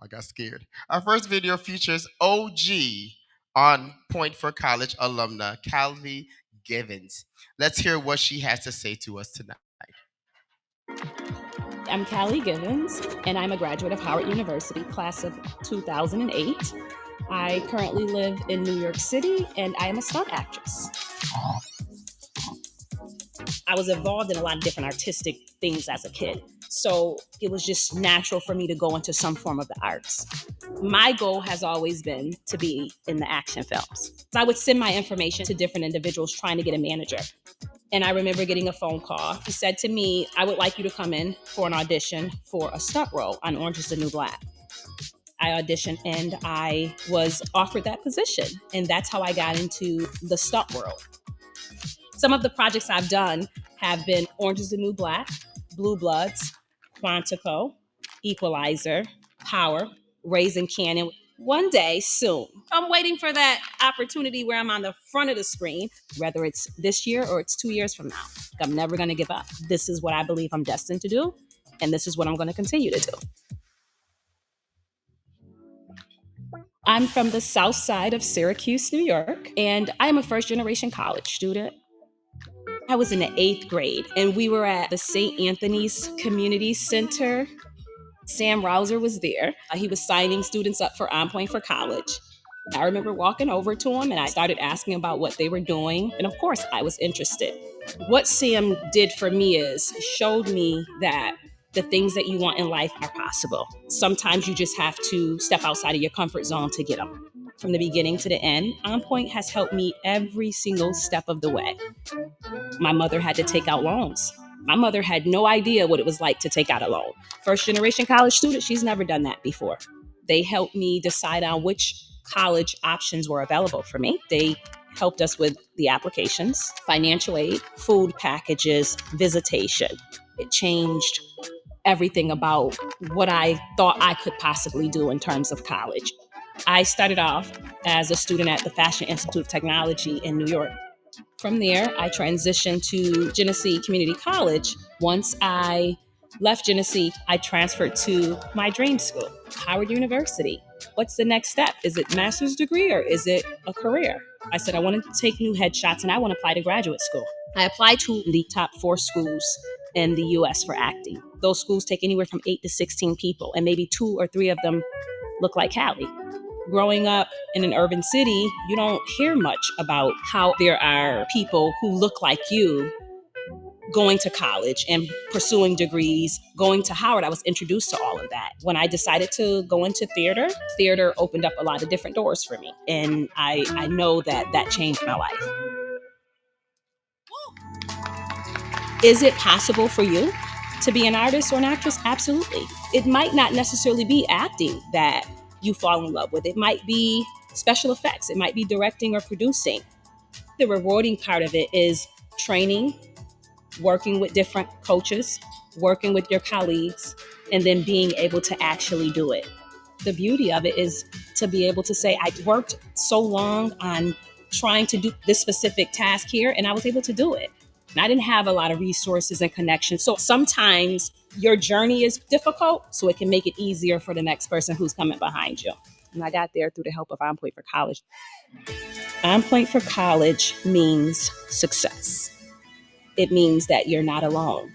I got scared. Our first video features OG On Point for College alumna, Calvi Givens. Let's hear what she has to say to us tonight. I'm Callie Givens, and I'm a graduate of Howard University, class of 2008. I currently live in New York City, and I am a stunt actress. I was involved in a lot of different artistic things as a kid, so it was just natural for me to go into some form of the arts. My goal has always been to be in the action films. I would send my information to different individuals trying to get a manager. And I remember getting a phone call. He said to me, I would like you to come in for an audition for a stunt role on Orange is the New Black. I auditioned and I was offered that position. And that's how I got into the stunt world. Some of the projects I've done have been Orange is the New Black, Blue Bloods, Quantico, Equalizer, Power, Raising Canyon. One day soon. I'm waiting for that opportunity where I'm on the front of the screen, whether it's this year or it's 2 years from now. I'm never going to give up. This is what I believe I'm destined to do, and this is what I'm going to continue to do. I'm from the south side of Syracuse, New York, and I'm a first-generation college student. I was in the 8th grade, and we were at the St. Anthony's Community Center. Sam Rouser was there. He was signing students up for On Point for College. I remember walking over to him and I started asking about what they were doing. And of course, I was interested. What Sam did for me is showed me that the things that you want in life are possible. Sometimes you just have to step outside of your comfort zone to get them. From the beginning to the end, On Point has helped me every single step of the way. My mother had to take out loans. My mother had no idea what it was like to take out a loan. First generation college student, she's never done that before. They helped me decide on which college options were available for me. They helped us with the applications, financial aid, food packages, visitation. It changed everything about what I thought I could possibly do in terms of college. I started off as a student at the Fashion Institute of Technology in New York. From there, I transitioned to Genesee Community College. Once I left Genesee, I transferred to my dream school, Howard University. What's the next step? Is it master's degree or is it a career? I said, I want to take new headshots and I want to apply to graduate school. I applied to the top 4 schools in the US for acting. Those schools take anywhere from 8 to 16 people, and maybe 2 or 3 of them look like Callie. Growing up in an urban city, you don't hear much about how there are people who look like you going to college and pursuing degrees. Going to Howard, I was introduced to all of that. When I decided to go into theater opened up a lot of different doors for me. And I know that changed my life. Is it possible for you? To be an artist or an actress, absolutely. It might not necessarily be acting that you fall in love with. It might be special effects. It might be directing or producing. The rewarding part of it is training, working with different coaches, working with your colleagues, and then being able to actually do it. The beauty of it is to be able to say, I worked so long on trying to do this specific task here, and I was able to do it. And I didn't have a lot of resources and connections. So sometimes your journey is difficult, so it can make it easier for the next person who's coming behind you. And I got there through the help of On Point for College. On Point for College means success. It means that you're not alone.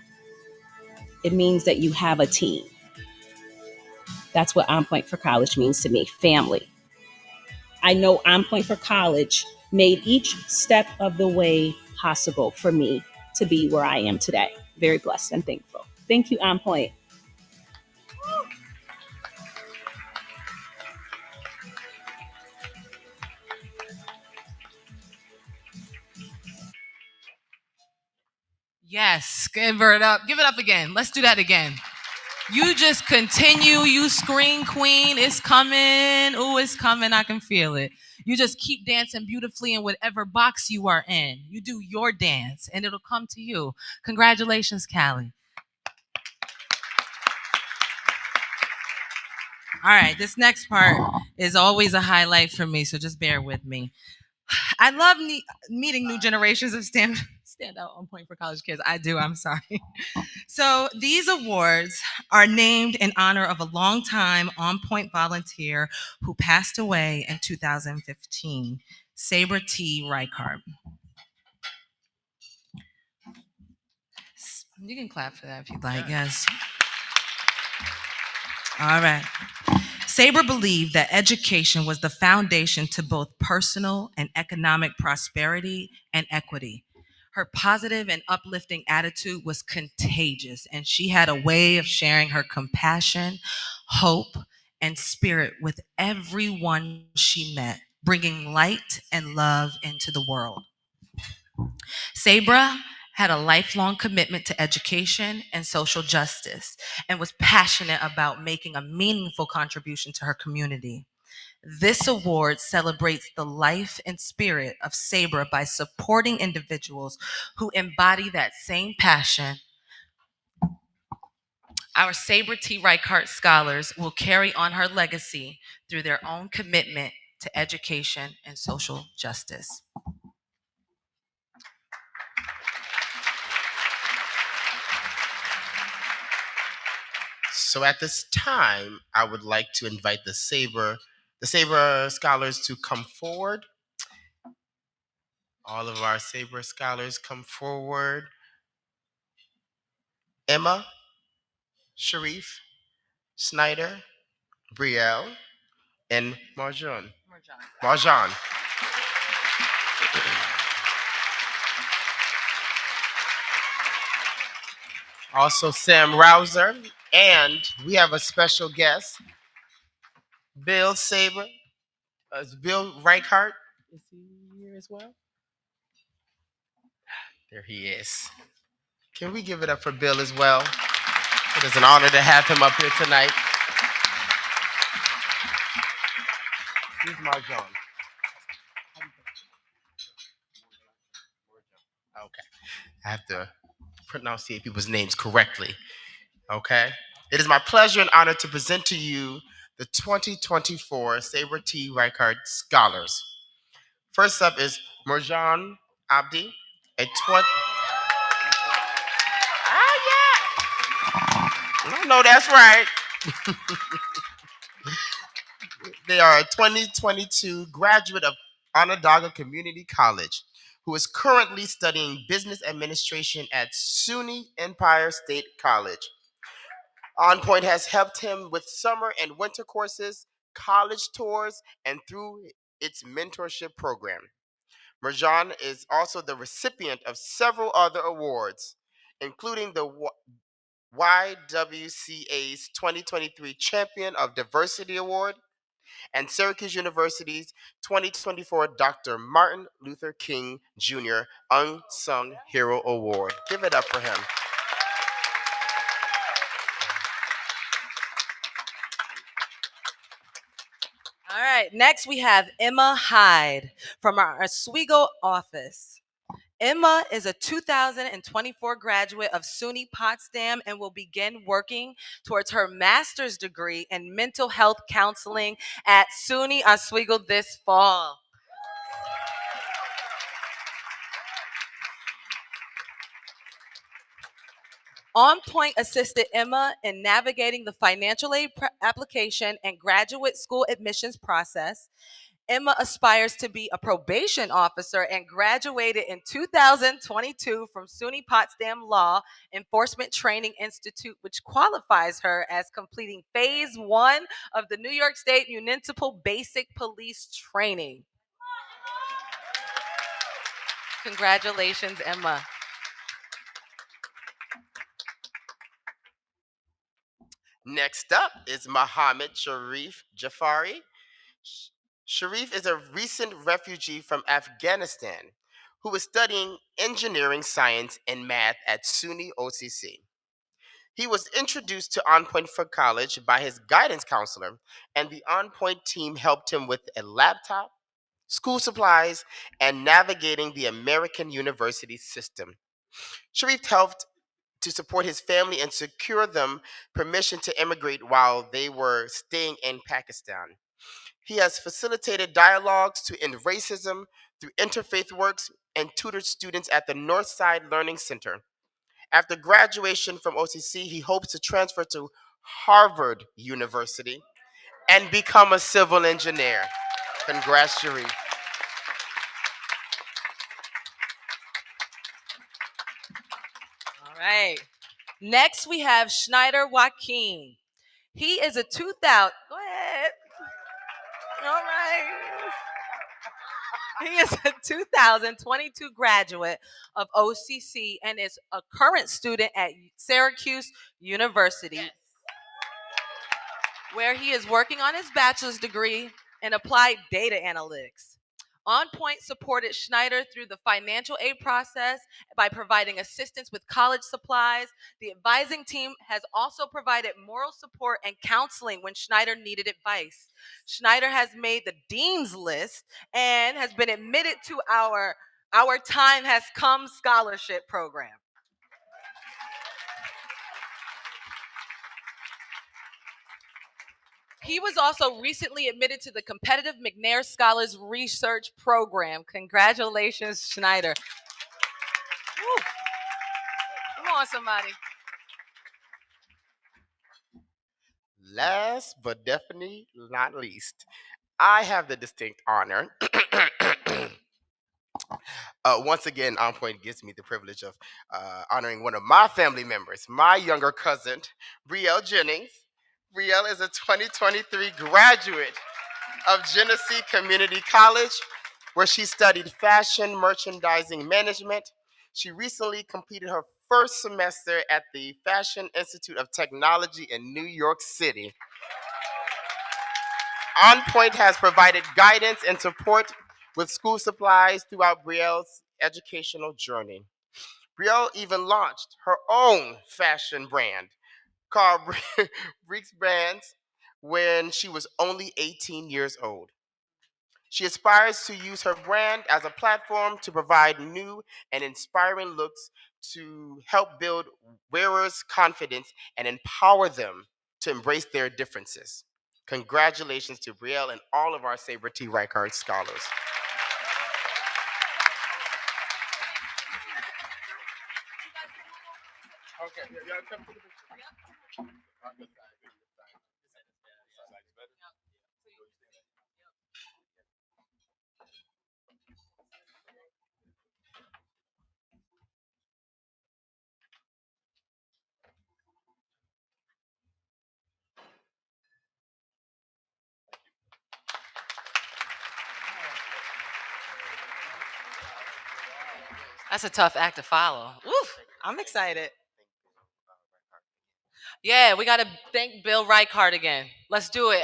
It means that you have a team. That's what On Point for College means to me, family. I know On Point for College made each step of the way possible for me to be where I am today. Very blessed and thankful. Thank you, On Point. Yes, give it up. Give it up again. Let's do that again. You just continue. You scream, queen. It's coming. Oh, it's coming. I can feel it. You just keep dancing beautifully in whatever box you are in. You do your dance and it'll come to you. Congratulations, Callie. All right, this next part is always a highlight for me, so just bear with me. I love meeting new generations of stand out On Point for College kids. I do, I'm sorry. So these awards are named in honor of a longtime On Point volunteer who passed away in 2015, Saber T. Reichart. You can clap for that if you'd like, yes. All right. Saber believed that education was the foundation to both personal and economic prosperity and equity. Her positive and uplifting attitude was contagious, and she had a way of sharing her compassion, hope, and spirit with everyone she met, bringing light and love into the world. Sabra had a lifelong commitment to education and social justice and was passionate about making a meaningful contribution to her community. This award celebrates the life and spirit of Sabra by supporting individuals who embody that same passion. Our Saber T. Reichart Scholars will carry on her legacy through their own commitment to education and social justice. So at this time, I would like to invite the Saber Scholars to come forward. All of our Saber Scholars come forward. Emma, Sharif, Snyder, Brielle, and Marjan. Also Sam Rouser, and we have a special guest, Bill Saber, Bill Reichart. Is he here as well? There he is. Can we give it up for Bill as well? It is an honor to have him up here tonight. He's Marjan. Okay. I have to pronounce people's names correctly. Okay. It is my pleasure and honor to present to you the 2024 Saber T. Reichart Scholars. First up is Marjan Abdi, a No, that's right. They are a 2022 graduate of Onondaga Community College who is currently studying business administration at SUNY Empire State College. On Point has helped him with summer and winter courses, college tours, and through its mentorship program. Marjan is also the recipient of several other awards, including the YWCA's 2023 Champion of Diversity Award and Syracuse University's 2024 Dr. Martin Luther King Jr. Unsung Hero Award. Give it up for him. right, next we have Emma Hyde from our Oswego office. Emma is a 2024 graduate of SUNY Potsdam and will begin working towards her master's degree in mental health counseling at SUNY Oswego this fall. On Point assisted Emma in navigating the financial aid application and graduate school admissions process. Emma aspires to be a probation officer and graduated in 2022 from SUNY Potsdam Law Enforcement Training Institute, which qualifies her as completing phase 1 of the New York State Municipal Basic Police Training. Congratulations, Emma. Next up is Mohammed Sharif Jafari. Sharif is a recent refugee from Afghanistan who is studying engineering science and math at SUNY OCC. He was introduced to On Point for College by his guidance counselor, and the On Point team helped him with a laptop, school supplies, and navigating the American university system. Sharif helped to support his family and secure them permission to immigrate while they were staying in Pakistan. He has facilitated dialogues to end racism through interfaith works and tutored students at the Northside Learning Center. After graduation from OCC, he hopes to transfer to Harvard University and become a civil engineer. Congrats, Sharif. All right. Next, we have Schneider Joaquin. He is a 2000. Go ahead. All right. He is a 2022 graduate of OCC and is a current student at Syracuse University, where he is working on his bachelor's degree in applied data analytics. On Point supported Schneider through the financial aid process by providing assistance with college supplies. The advising team has also provided moral support and counseling when Schneider needed advice. Schneider has made the Dean's List and has been admitted to our Time Has Come scholarship program. He was also recently admitted to the competitive McNair Scholars Research Program. Congratulations, Schneider. Woo. Come on, somebody. Last but definitely not least, I have the distinct honor. Once again, On Point gives me the privilege of honoring one of my family members, my younger cousin, Brielle Jennings. Brielle is a 2023 graduate of Genesee Community College, where she studied fashion merchandising management. She recently completed her first semester at the Fashion Institute of Technology in New York City. On Point has provided guidance and support with school supplies throughout Brielle's educational journey. Brielle even launched her own fashion brand called Breeks Brands when she was only 18 years old. She aspires to use her brand as a platform to provide new and inspiring looks to help build wearers' confidence and empower them to embrace their differences. Congratulations to Brielle and all of our Sabre T. Reichard scholars. Okay, y'all come to the picture. That's a tough act to follow. Woo, I'm excited. Yeah, we got to thank Bill Reichard again. Let's do it.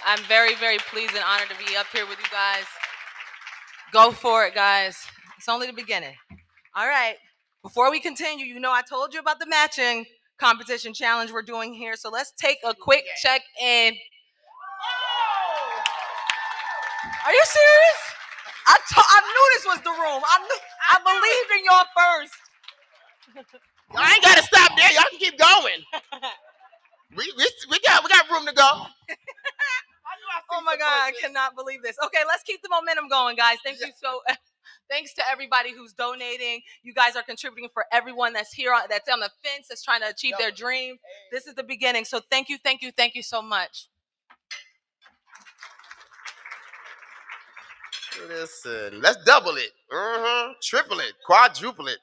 I'm very, very pleased and honored to be up here with you guys. Go for it, guys. It's only the beginning. All right. Before we continue, I told you about the matching competition challenge we're doing here. So let's take a quick check in. Are you serious? I knew this was the room. I believed in y'all first. Y'all ain't gotta stop there. Y'all can keep going. We got room to go. Oh my God, I cannot believe this. Okay, let's keep the momentum going, guys. Thank you so. Thanks to everybody who's donating. You guys are contributing for everyone that's here, that's on the fence, that's trying to achieve their dream. This is the beginning. So thank you so much. Listen, let's double it. Triple it, quadruple it.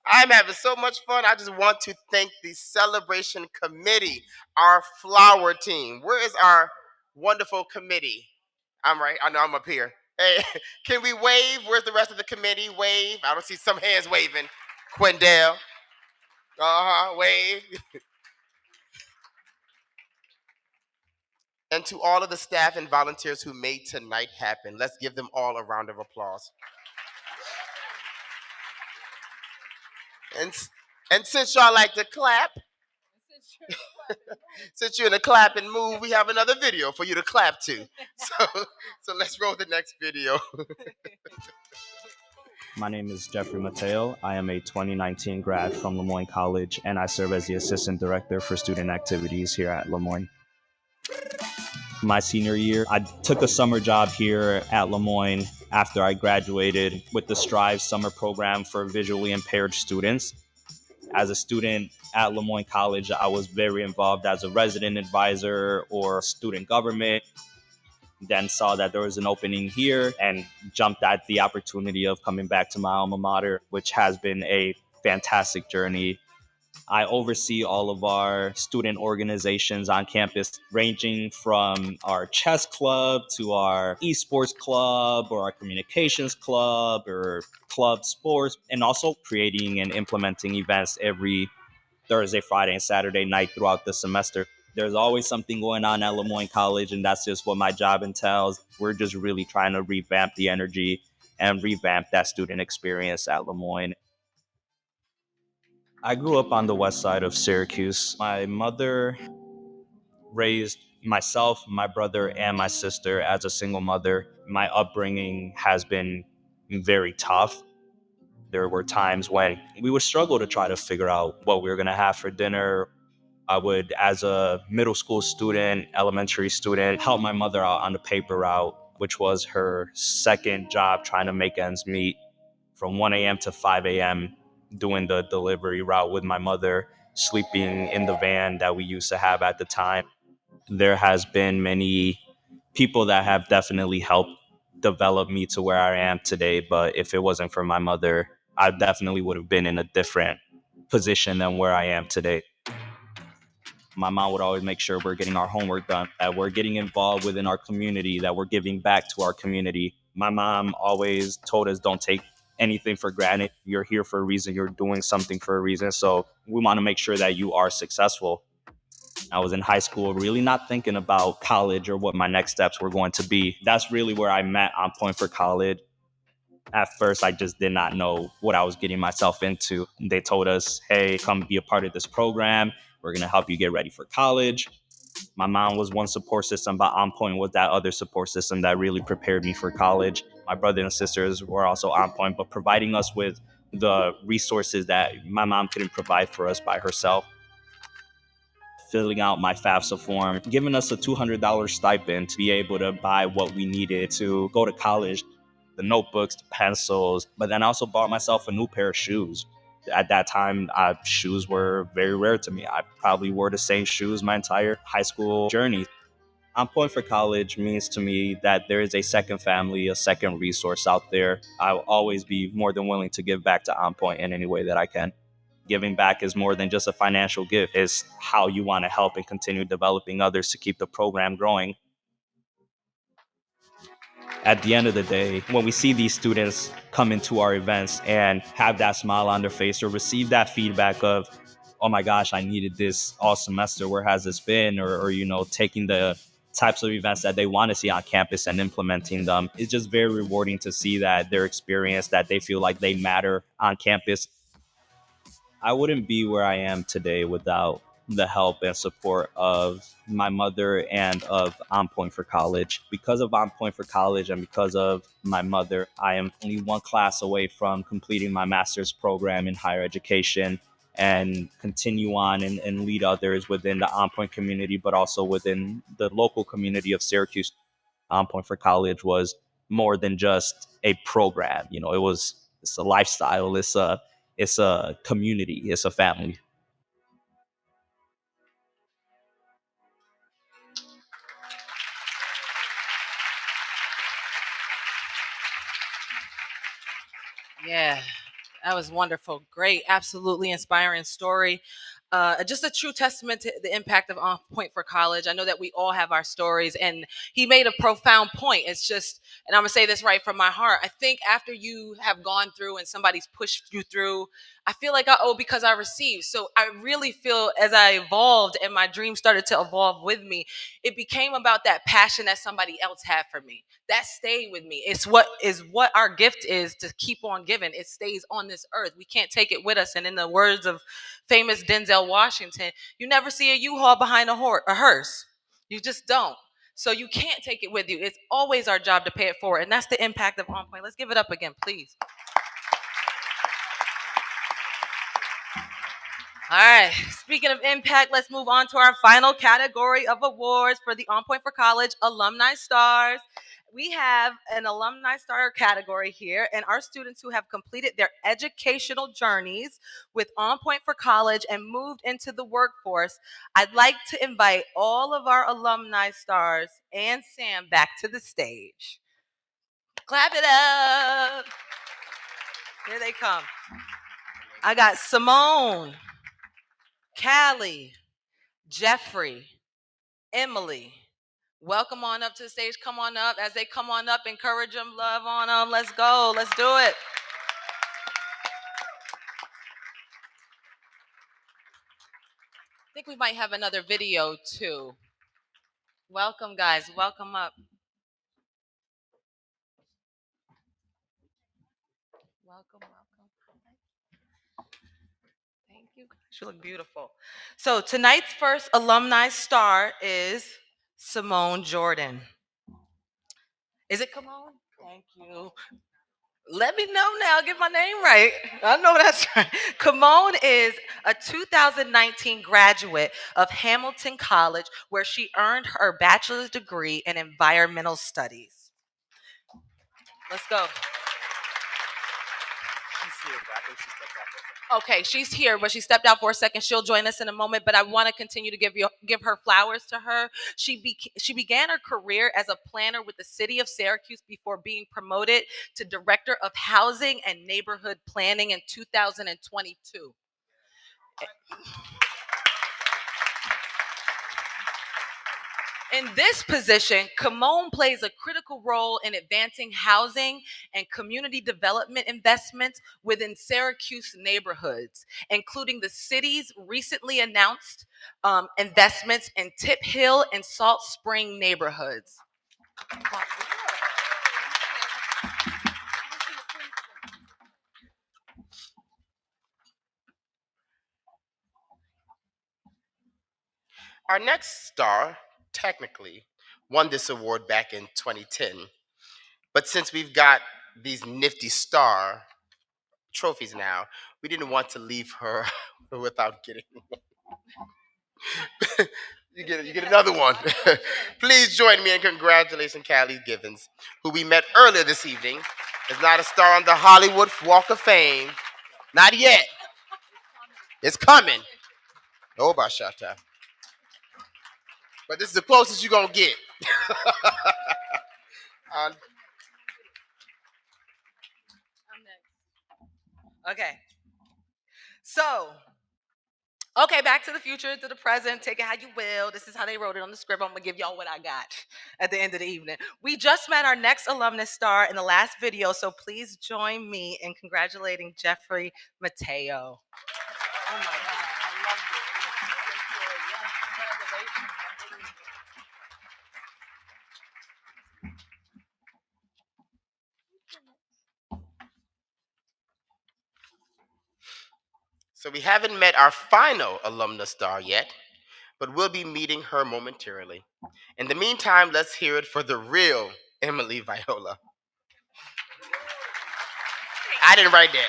I'm having so much fun. I just want to thank the celebration committee, our flower team. Where is our wonderful committee? I'm right. I know I'm up here. Hey, can we wave? Where's the rest of the committee? Wave. I don't see some hands waving. Quindell. Wave. And to all of the staff and volunteers who made tonight happen, let's give them all a round of applause. And since y'all like to clap, since you're in a clap and move, we have another video for you to clap to. So let's roll the next video. My name is Jeffrey Mateo. I am a 2019 grad from Lemoyne College, and I serve as the Assistant Director for Student Activities here at Lemoyne. My senior year, I took a summer job here at Lemoyne after I graduated with the Strive summer program for visually impaired students. As a student at Lemoyne College, I was very involved as a resident advisor or student government. Then saw that there was an opening here and jumped at the opportunity of coming back to my alma mater, which has been a fantastic journey. I oversee all of our student organizations on campus, ranging from our chess club to our esports club or our communications club or club sports, and also creating and implementing events every Thursday, Friday, and Saturday night throughout the semester. There's always something going on at Lemoyne College, and that's just what my job entails. We're just really trying to revamp the energy and revamp that student experience at Lemoyne. I grew up on the west side of Syracuse. My mother raised myself, my brother, and my sister as a single mother. My upbringing has been very tough. There were times when we would struggle to try to figure out what we were going to have for dinner. I would, as a middle school student, elementary student, help my mother out on the paper route, which was her second job trying to make ends meet, from 1 a.m. to 5 a.m., doing the delivery route with my mother, sleeping in the van that we used to have at the time. There has been many people that have definitely helped develop me to where I am today, but if it wasn't for my mother, I definitely would have been in a different position than where I am today. My mom would always make sure we're getting our homework done, that we're getting involved within our community, that we're giving back to our community. My mom always told us, don't take anything for granted. You're here for a reason. You're doing something for a reason. So we want to make sure that you are successful. I was in high school really not thinking about college or what my next steps were going to be. That's really where I met On Point for College. At first, I just did not know what I was getting myself into. They told us, hey, come be a part of this program. We're going to help you get ready for college. My mom was one support system, but On Point was that other support system that really prepared me for college. My brother and sisters were also on point, but providing us with the resources that my mom couldn't provide for us by herself. Filling out my FAFSA form, giving us a $200 stipend to be able to buy what we needed to go to college, the notebooks, the pencils, but then I also bought myself a new pair of shoes. At that time, shoes were very rare to me. I probably wore the same shoes my entire high school journey. On Point for College means to me that there is a second family, a second resource out there. I will always be more than willing to give back to On Point in any way that I can. Giving back is more than just a financial gift. It's how you want to help and continue developing others to keep the program growing. At the end of the day, when we see these students come into our events and have that smile on their face or receive that feedback of, oh my gosh, I needed this all semester, where has this been? Or taking the types of events that they want to see on campus and implementing them. It's just very rewarding to see that their experience, that they feel like they matter on campus. I wouldn't be where I am today without the help and support of my mother and of On Point for College. Because of On Point for College and because of my mother, I am only one class away from completing my master's program in higher education and continue on and lead others within the On Point community, but also within the local community of Syracuse. On Point for College was more than just a program. You know, it's a lifestyle, it's a community, it's a family. Yeah, that was wonderful. Great, absolutely inspiring story. Just a true testament to the impact of On Point for College. I know that we all have our stories, and he made a profound point. It's just, and I'm gonna say this right from my heart. I think after you have gone through and somebody's pushed you through, I feel like I owe because I received. So I really feel as I evolved and my dream started to evolve with me, it became about that passion that somebody else had for me. That stayed with me. It's what our gift is, to keep on giving. It stays on this earth. We can't take it with us. And in the words of famous Denzel Washington, you never see a U-Haul behind a hearse. You just don't. So you can't take it with you. It's always our job to pay it forward. And that's the impact of On Point. Let's give it up again, please. All right, speaking of impact, let's move on to our final category of awards for the On Point for College Alumni Stars. We have an Alumni Star category here, and our students who have completed their educational journeys with On Point for College and moved into the workforce. I'd like to invite all of our Alumni Stars and Sam back to the stage. Clap it up. Here they come. I got Simone, Callie, Jeffrey, Emily. Welcome on up to the stage. Come on up. As they come on up, encourage them, love on them. Let's go. Let's do it. I think we might have another video too. Welcome, guys. Welcome up. Welcome. Thank you. You look beautiful. So tonight's first alumni star is Simone Jordan. Is it Simone? Thank you. Let me know now. Get my name right. I know that's right. Simone is a 2019 graduate of Hamilton College, where she earned her bachelor's degree in environmental studies. Let's go. Okay, she's here, but she stepped out for a second. She'll join us in a moment, but I want to continue to give her flowers to her. She began her career as a planner with the city of Syracuse before being promoted to Director of Housing and Neighborhood Planning in 2022. In this position, Simone plays a critical role in advancing housing and community development investments within Syracuse neighborhoods, including the city's recently announced investments in Tip Hill and Salt Spring neighborhoods. Our next star technically won this award back in 2010. But since we've got these nifty star trophies now, we didn't want to leave her without getting one. You get another one. Please join me in congratulating Callie Givens, who we met earlier this evening. Is not a star on the Hollywood Walk of Fame. Not yet. It's coming. Oh, Bashata. But this is the closest you're going to get. Okay. So, okay, back to the future, to the present. Take it how you will. This is how they wrote it on the script. I'm going to give y'all what I got at the end of the evening. We just met our next alumnus star in the last video, so please join me in congratulating Jeffrey Mateo. Oh, my God. I love it. So we haven't met our final alumnus star yet, but we'll be meeting her momentarily. In the meantime, let's hear it for the real Emily Viola. I didn't write that.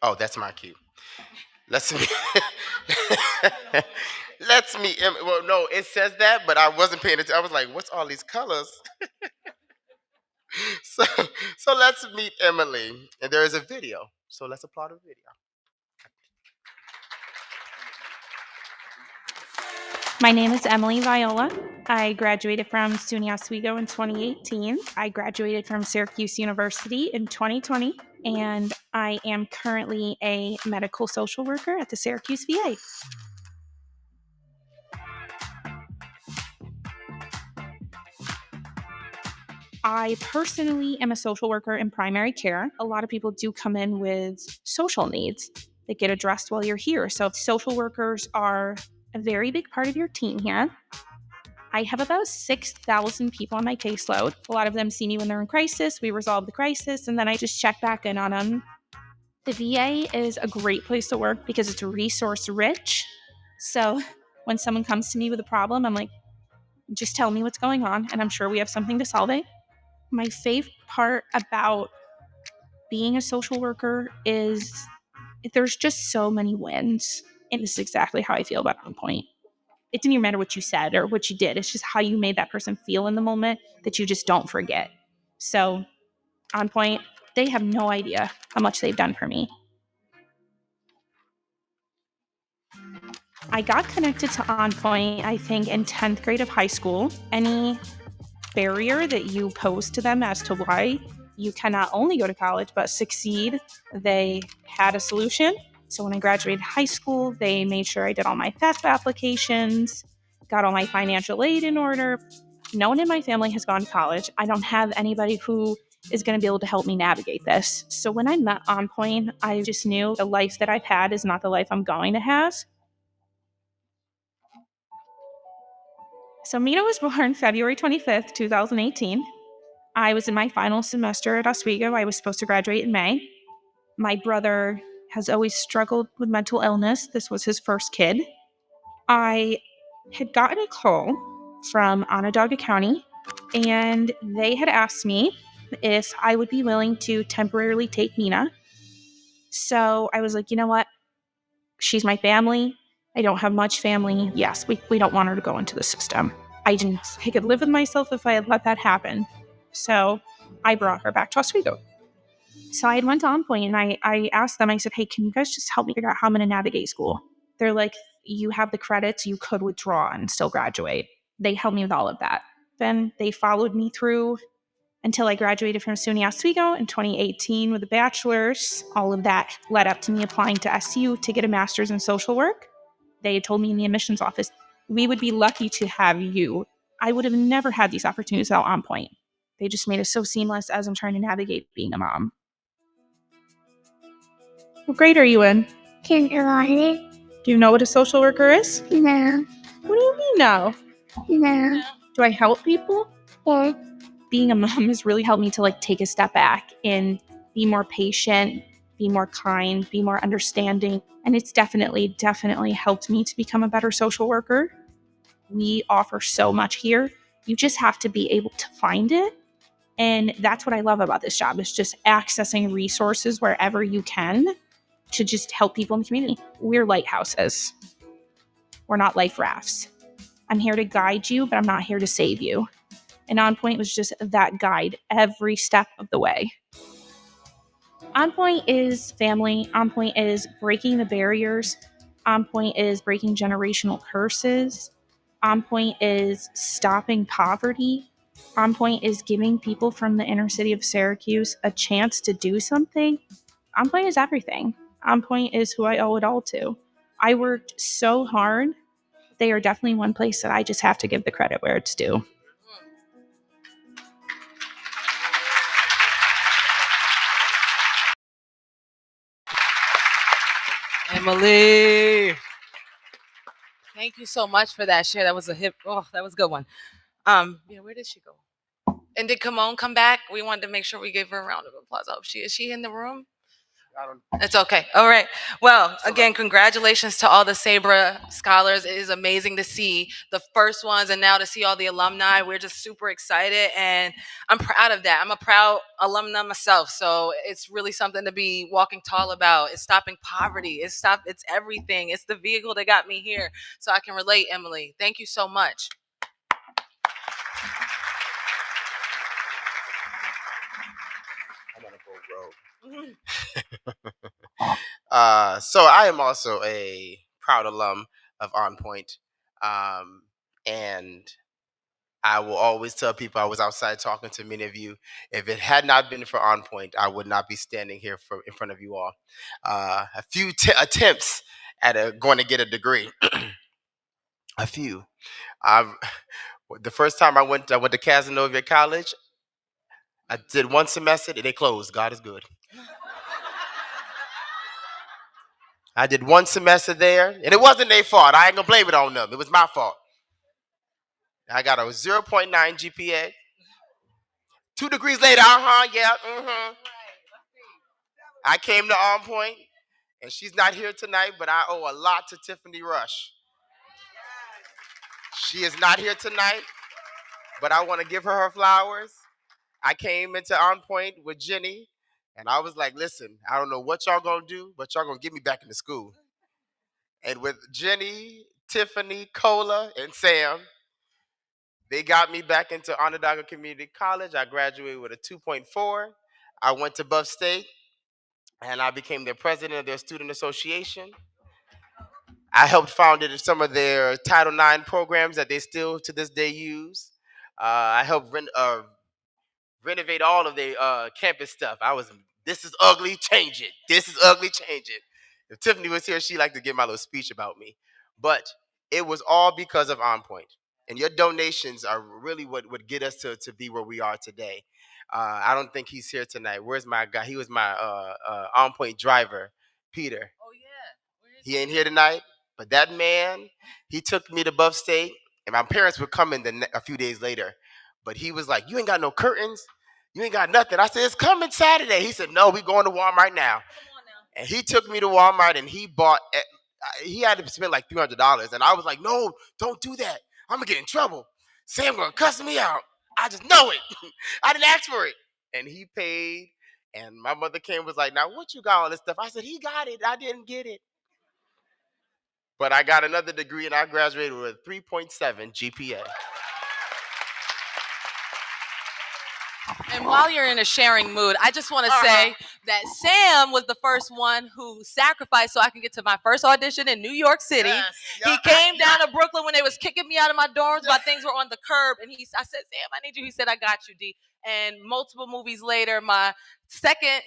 Oh, that's my cue. Let's meet. Let's meet. Well, no, it says that, but I wasn't paying attention. I was like, "What's all these colors?" so, so let's meet Emily, and there is a video. So let's applaud the video. My name is Emily Viola. I graduated from SUNY Oswego in 2018. I graduated from Syracuse University in 2020, and I am currently a medical social worker at the Syracuse VA. I personally am a social worker in primary care. A lot of people do come in with social needs that get addressed while you're here. So social workers are a very big part of your team here. I have about 6,000 people on my caseload. A lot of them see me when they're in crisis. We resolve the crisis, and then I just check back in on them. The VA is a great place to work because it's resource rich. So when someone comes to me with a problem, I'm like, just tell me what's going on, and I'm sure we have something to solve it. My favorite part about being a social worker is there's just so many wins. And this is exactly how I feel about On Point. It didn't even matter what you said or what you did. It's just how you made that person feel in the moment that you just don't forget. So On Point, they have no idea how much they've done for me. I got connected to On Point, I think, in 10th grade of high school. Any barrier that you pose to them as to why you can not only go to college but succeed, they had a solution. So when I graduated high school, they made sure I did all my FAFSA applications, got all my financial aid in order. No one in my family has gone to college. I don't have anybody who is going to be able to help me navigate this. So when I met On Point, I just knew the life that I've had is not the life I'm going to have. So Mina was born February 25th, 2018. I was in my final semester at Oswego. I was supposed to graduate in May. My brother has always struggled with mental illness. This was his first kid. I had gotten a call from Onondaga County, and they had asked me if I would be willing to temporarily take Mina. So I was like, you know what? She's my family. I don't have much family. Yes, we don't want her to go into the system. I could live with myself if I had let that happen. So I brought her back to Oswego. So I had went to On Point, and I asked them, I said, hey, can you guys just help me figure out how I'm going to navigate school? They're like, you have the credits, you could withdraw and still graduate. They helped me with all of that. Then they followed me through until I graduated from SUNY Oswego in 2018 with a bachelor's. All of that led up to me applying to SU to get a master's in social work. They had told me in the admissions office, we would be lucky to have you. I would have never had these opportunities without On Point. They just made it so seamless as I'm trying to navigate being a mom. What grade are you in? Kindergarten. Do you know what a social worker is? No. What do you mean no? No. Do I help people? Yeah. Being a mom has really helped me to take a step back and be more patient, be more kind, be more understanding. And it's definitely helped me to become a better social worker. We offer so much here. You just have to be able to find it. And that's what I love about this job, is just accessing resources wherever you can to just help people in the community. We're lighthouses. We're not life rafts. I'm here to guide you, but I'm not here to save you. And On Point was just that guide every step of the way. On Point is family. On Point is breaking the barriers. On Point is breaking generational curses. On Point is stopping poverty. On Point is giving people from the inner city of Syracuse a chance to do something. On Point is everything. On Point is who I owe it all to. I worked so hard. They are definitely one place that I just have to give the credit where it's due. Emily, thank you so much for that share. That was that was a good one. Yeah, where did she go? And did Kimon come back? We wanted to make sure we gave her a round of applause. Oh, is she in the room? It's okay. All right. Well, again, congratulations to all the Sabra scholars. It is amazing to see the first ones and now to see all the alumni. We're just super excited and I'm proud of that. I'm a proud alumna myself. So it's really something to be walking tall about. It's stopping poverty. It's everything. It's the vehicle that got me here. So I can relate, Emily. Thank you so much. I'm gonna go rogue. So I am also a proud alum of On Point. And I will always tell people I was outside talking to many of you. If it had not been for On Point, I would not be standing here in front of you all. A few attempts at going to get a degree. A few. The first time I went to Casanova College. I did one semester and they closed. God is good. I did one semester there, and it wasn't their fault. I ain't gonna blame it on them. It was my fault. I got a 0.9 GPA. 2 degrees later, yeah, I came to On Point, and she's not here tonight, but I owe a lot to Tiffany Rush. She is not here tonight, but I want to give her flowers. I came into On Point with Jenny, and I was like, listen, I don't know what y'all gonna do, but y'all gonna get me back into school. And with Jenny, Tiffany, Cola, and Sam, they got me back into Onondaga Community College. I graduated with a 2.4. I went to Buff State, and I became their president of their student association. I helped founded some of their Title IX programs that they still to this day use. I helped renovate all of their campus stuff. This is ugly, change it. This is ugly, change it. If Tiffany was here, she'd like to give my little speech about me. But it was all because of On Point. And your donations are really what would get us to be where we are today. I don't think he's here tonight. Where's my guy? He was my On Point driver, Peter. Oh, yeah. He ain't here tonight. But that man, he took me to Buff State. And my parents were coming a few days later. But he was like, you ain't got no curtains. You ain't got nothing. I said, it's coming Saturday. He said, no, we going to Walmart now. And he took me to Walmart and he bought, he had to spend like $300. And I was like, no, don't do that. I'm going to get in trouble. Sam going to cuss me out. I just know it. I didn't ask for it. And he paid. And my mother came and was like, now what you got all this stuff? I said, he got it. I didn't get it. But I got another degree and I graduated with a 3.7 GPA. And while you're in a sharing mood, I just want to say that Sam was the first one who sacrificed so I can get to my first audition in New York City. Yes, he came down to Brooklyn when they was kicking me out of my dorms while things were on the curb. And I said, Sam, I need you. He said, I got you, D. And multiple movies later, my second,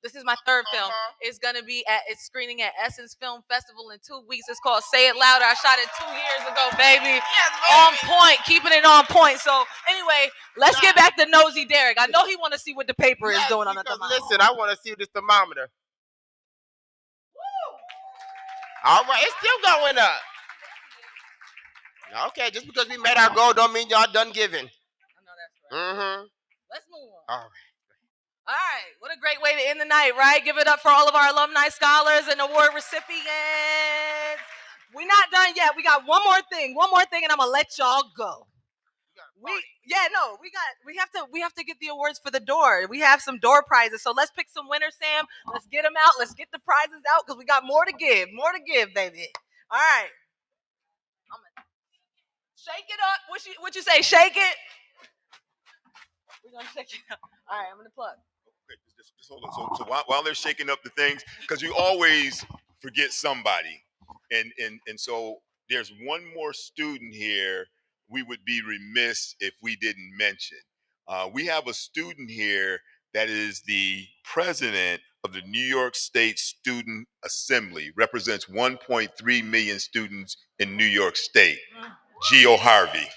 this is my third film, is going to be it's screening at Essence Film Festival in 2 weeks. It's called Say It Louder. I shot it 2 years ago, baby. Yes, on point, keeping it on point. So anyway, let's get back to Nosy Derek. I know he want to see what the paper is doing on the thermometer. Listen, I want to see this thermometer. All right, it's still going up. Okay, just because we met our goal don't mean y'all done giving. I know that's right. Let's move on. All right. All right, what a great way to end the night, right? Give it up for all of our alumni, scholars, and award recipients. We're not done yet. We got one more thing, and I'm gonna let y'all go. We have to get the awards for the door. We have some door prizes, so let's pick some winners, Sam. Let's get them out. Let's get the prizes out because we got more to give, baby. All right. Shake it up. What you say? Shake it. We're gonna shake it up. All right, I'm gonna plug. Okay, just hold on. So while they're shaking up the things, because you always forget somebody, and so there's one more student here we would be remiss if we didn't mention. We have a student here that is the president of the New York State Student Assembly, represents 1.3 million students in New York State, Geo Harvey.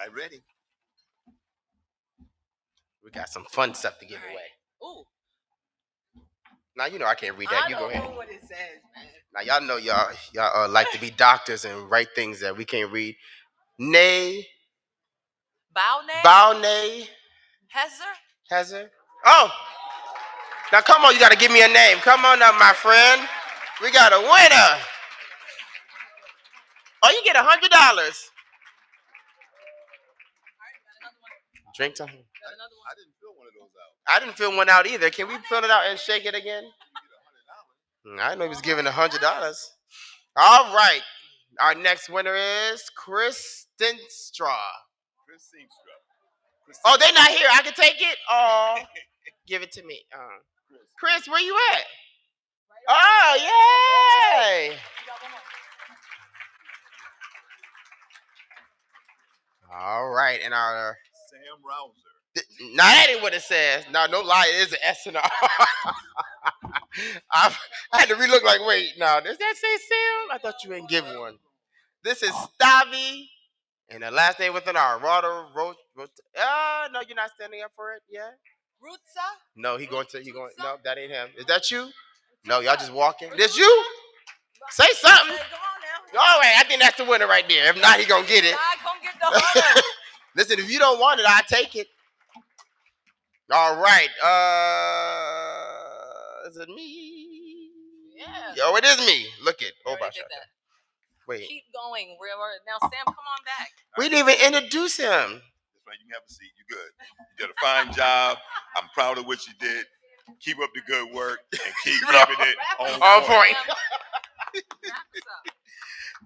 I'm ready. We got some fun stuff to give away. Ooh. Now you know I can't read that. I You go don't ahead. know what it says, man. Now y'all know y'all like to be doctors and write things that we can't read. Nay, Bownay? Bownay, Hezer. Oh, now come on, you got to give me a name. Come on up, my friend. We got a winner. Oh, you get $100. Drink to him. I didn't fill one out either. Can we fill it out and shake it again? I didn't know he was giving $100. All right. Our next winner is Kristen Straw. Oh, they're not here. I can take it? Oh, give it to me. Chris, where you at? Oh, yay. All right. And our Sam Rouser. No, that ain't what it says. No lie, it is an S and R. I had to relook like, wait, no, does that say Sam? I thought you ain't give one. This is Stavi, and the last name with an R. No, you're not standing up for it, yeah? Rutsa? No, no, that ain't him. Is that you? No, y'all just walking. This you? Say something. All right, I think that's the winner right there. If not, he gonna get it. Listen, if you don't want it, I'll take it. All right. Is it me? Yeah. Yo, it is me. Look it. Oh, my God. Wait. Keep going. Now, Sam, come on back. We didn't even introduce him. That's right. You can have a seat. You're good. You did a fine job. I'm proud of what you did. Keep up the good work and keep keeping it on point.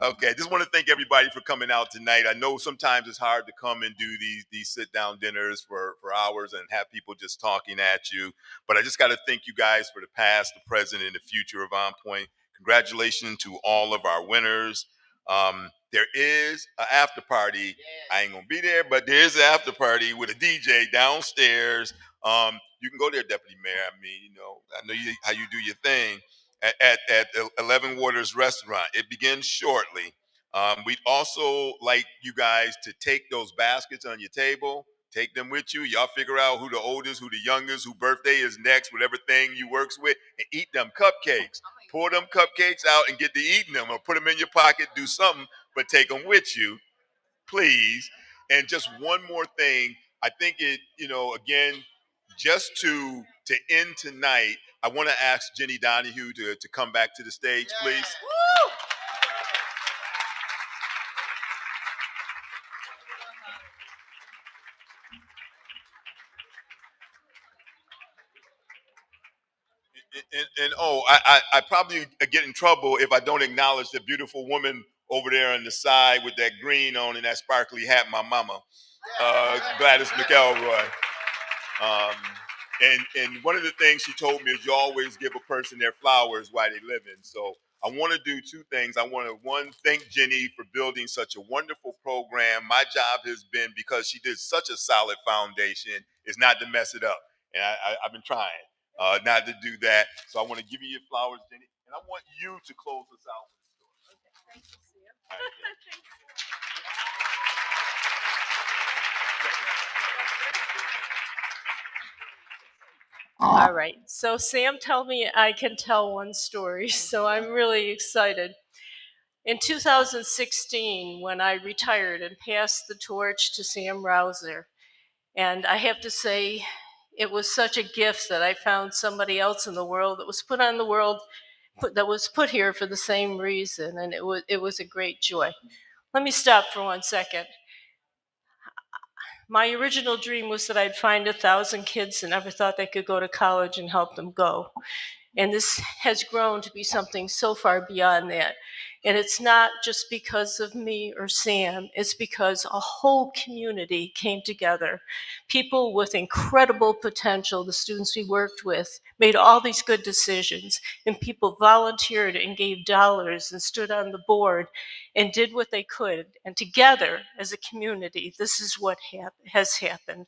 Okay, just want to thank everybody for coming out tonight. I know sometimes it's hard to come and do these sit-down dinners for hours and have people just talking at you. But I just got to thank you guys for the past, the present, and the future of On Point. Congratulations to all of our winners. There is an after party. I ain't going to be there, but there is an after party with a DJ downstairs. You can go there, Deputy Mayor. I mean, I know how you do your thing. At 11 Waters Restaurant. It begins shortly. We'd also like you guys to take those baskets on your table, take them with you. Y'all figure out who the oldest, who the youngest, who birthday is next, whatever thing you works with, and eat them cupcakes. Pour them cupcakes out and get to eating them, or put them in your pocket, do something, but take them with you, please. And just one more thing. I think again, just to end tonight, I want to ask Jenny Donahue to come back to the stage, please. I probably get in trouble if I don't acknowledge the beautiful woman over there on the side with that green on and that sparkly hat, my mama, Gladys McElroy. And one of the things she told me is you always give a person their flowers while they live in. So I want to do two things. I want to, one, thank Jenny for building such a wonderful program. My job has been, because she did such a solid foundation, is not to mess it up. And I've been trying not to do that. So I want to give you your flowers, Jenny. And I want you to close us out with a story. Okay, thank you, Sam. All right, All right. So Sam told me I can tell one story, so I'm really excited. In 2016, when I retired and passed the torch to Sam Rouser, and I have to say, it was such a gift that I found somebody else in the world that was put on the world, that was put here for the same reason, and it was a great joy. Let me stop for 1 second. My original dream was that I'd find 1,000 kids that never thought they could go to college and help them go. And this has grown to be something so far beyond that. And it's not just because of me or Sam, it's because a whole community came together. People with incredible potential, the students we worked with, made all these good decisions, and people volunteered and gave dollars and stood on the board and did what they could. And together, as a community, this is what has happened.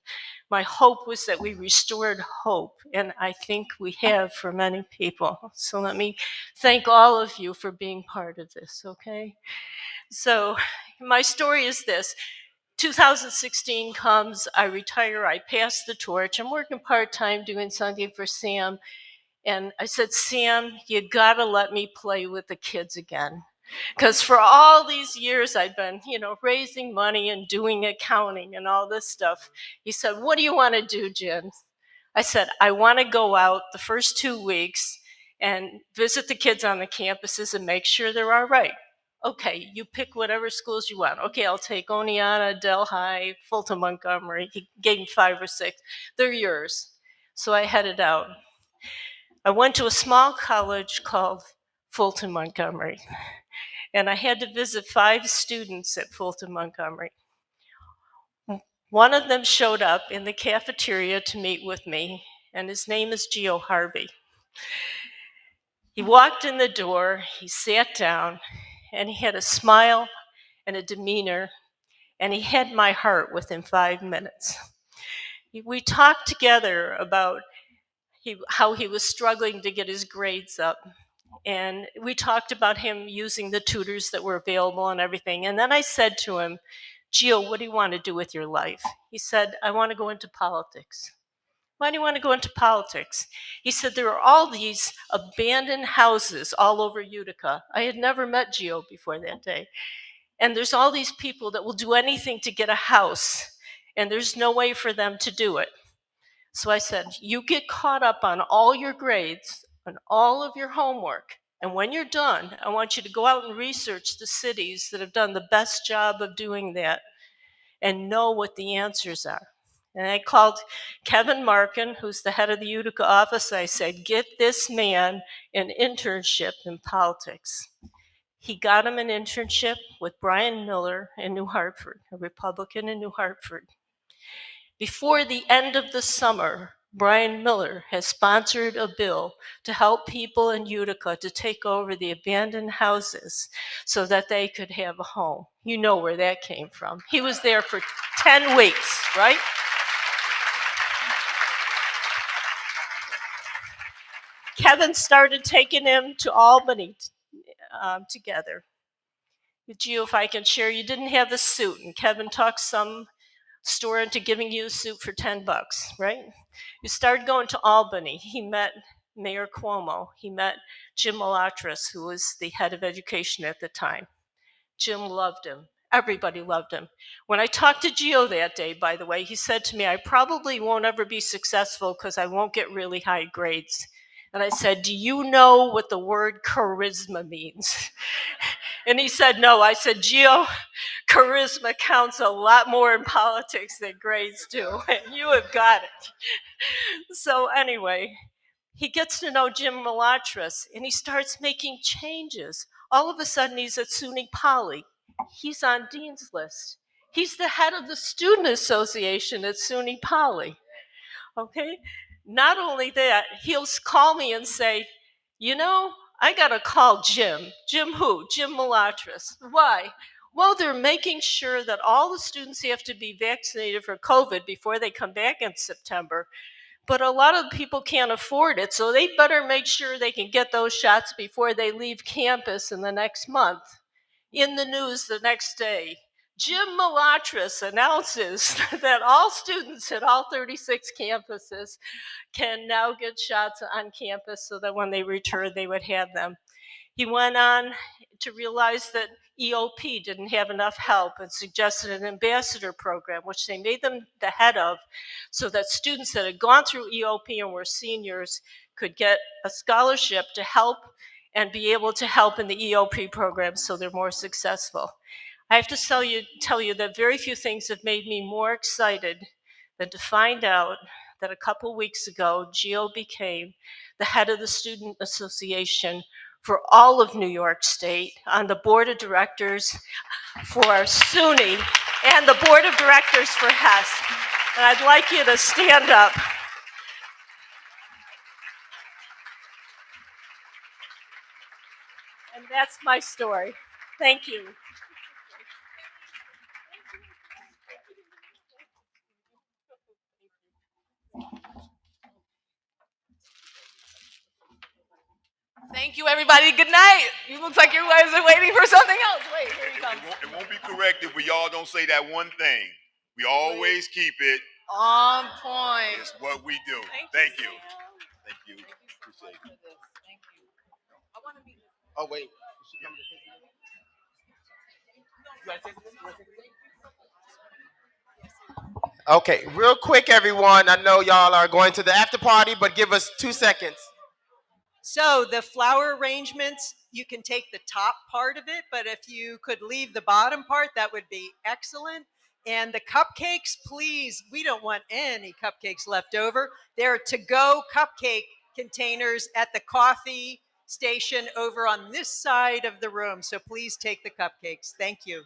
My hope was that we restored hope, and I think we have for many people. So let me thank all of you for being part of this, okay? So my story is this. 2016 comes, I retire, I pass the torch. I'm working part-time doing something for Sam. And I said, Sam, you gotta let me play with the kids again. Because for all these years I've been, raising money and doing accounting and all this stuff. He said, what do you want to do, Jen? I said, I want to go out the first 2 weeks and visit the kids on the campuses and make sure they're all right. Okay, you pick whatever schools you want. Okay, I'll take Oneonta, Delhi, Fulton Montgomery. He gave me 5 or 6. They're yours. So I headed out. I went to a small college called Fulton Montgomery, and I had to visit 5 students at Fulton Montgomery. One of them showed up in the cafeteria to meet with me, and his name is Gio Harvey. He walked in the door, he sat down, and he had a smile and a demeanor, and he had my heart within 5 minutes. We talked together about how he was struggling to get his grades up. And we talked about him using the tutors that were available and everything. And then I said to him, Gio, what do you want to do with your life? He said, I want to go into politics. Why do you want to go into politics? He said, there are all these abandoned houses all over Utica. I had never met Gio before that day. And there's all these people that will do anything to get a house, and there's no way for them to do it. So I said, you get caught up on all your grades, on all of your homework, and when you're done, I want you to go out and research the cities that have done the best job of doing that and know what the answers are. And I called Kevin Markin, who's the head of the Utica office. I said, get this man an internship in politics. He got him an internship with Brian Miller in New Hartford, a Republican in New Hartford. Before the end of the summer, Brian Miller has sponsored a bill to help people in Utica to take over the abandoned houses so that they could have a home. You know where that came from. He was there for 10 weeks, right? Kevin started taking him to Albany together. Gio, if I can share, you didn't have a suit, and Kevin talked some store into giving you a suit for $10, right? You started going to Albany. He met Mayor Cuomo. He met Jim Malatras, who was the head of education at the time. Jim loved him. Everybody loved him. When I talked to Gio that day, by the way, he said to me, I probably won't ever be successful because I won't get really high grades. And I said, do you know what the word charisma means? And he said, no. I said, Gio, charisma counts a lot more in politics than grades do. And you have got it. So anyway, he gets to know Jim Malatras, and he starts making changes. All of a sudden, he's at SUNY Poly. He's on Dean's list. He's the head of the student association at SUNY Poly. Okay? Not only that, he'll call me and say, you know, I got to call Jim. Jim who? Jim Malatras. Why? Well, they're making sure that all the students have to be vaccinated for COVID before they come back in September. But a lot of people can't afford it, so they better make sure they can get those shots before they leave campus in the next month. In the news the next day, Jim Malatras announces that all students at all 36 campuses can now get shots on campus so that when they return, they would have them. He went on to realize that EOP didn't have enough help and suggested an ambassador program, which they made them the head of, so that students that had gone through EOP and were seniors could get a scholarship to help and be able to help in the EOP program so they're more successful. I have to tell you that very few things have made me more excited than to find out that a couple weeks ago, Gio became the head of the Student Association for all of New York State on the board of directors for SUNY and the board of directors for Hess. And I'd like you to stand up. And that's my story. Thank you. Thank Thank you, everybody. Good night. You look like you guys are waiting for something else. Wait, here he comes. It won't be correct if we all don't say that one thing. We always keep it. On point. It's what we do. Thank you. Thank you. Appreciate it. Oh, wait. Okay, real quick, everyone. I know y'all are going to the after party, but give us 2 seconds. So the flower arrangements, you can take the top part of it, but if you could leave the bottom part, that would be excellent. And the cupcakes, please, we don't want any cupcakes left over. They're to-go cupcake containers at the coffee station over on this side of the room. So please take the cupcakes. Thank you.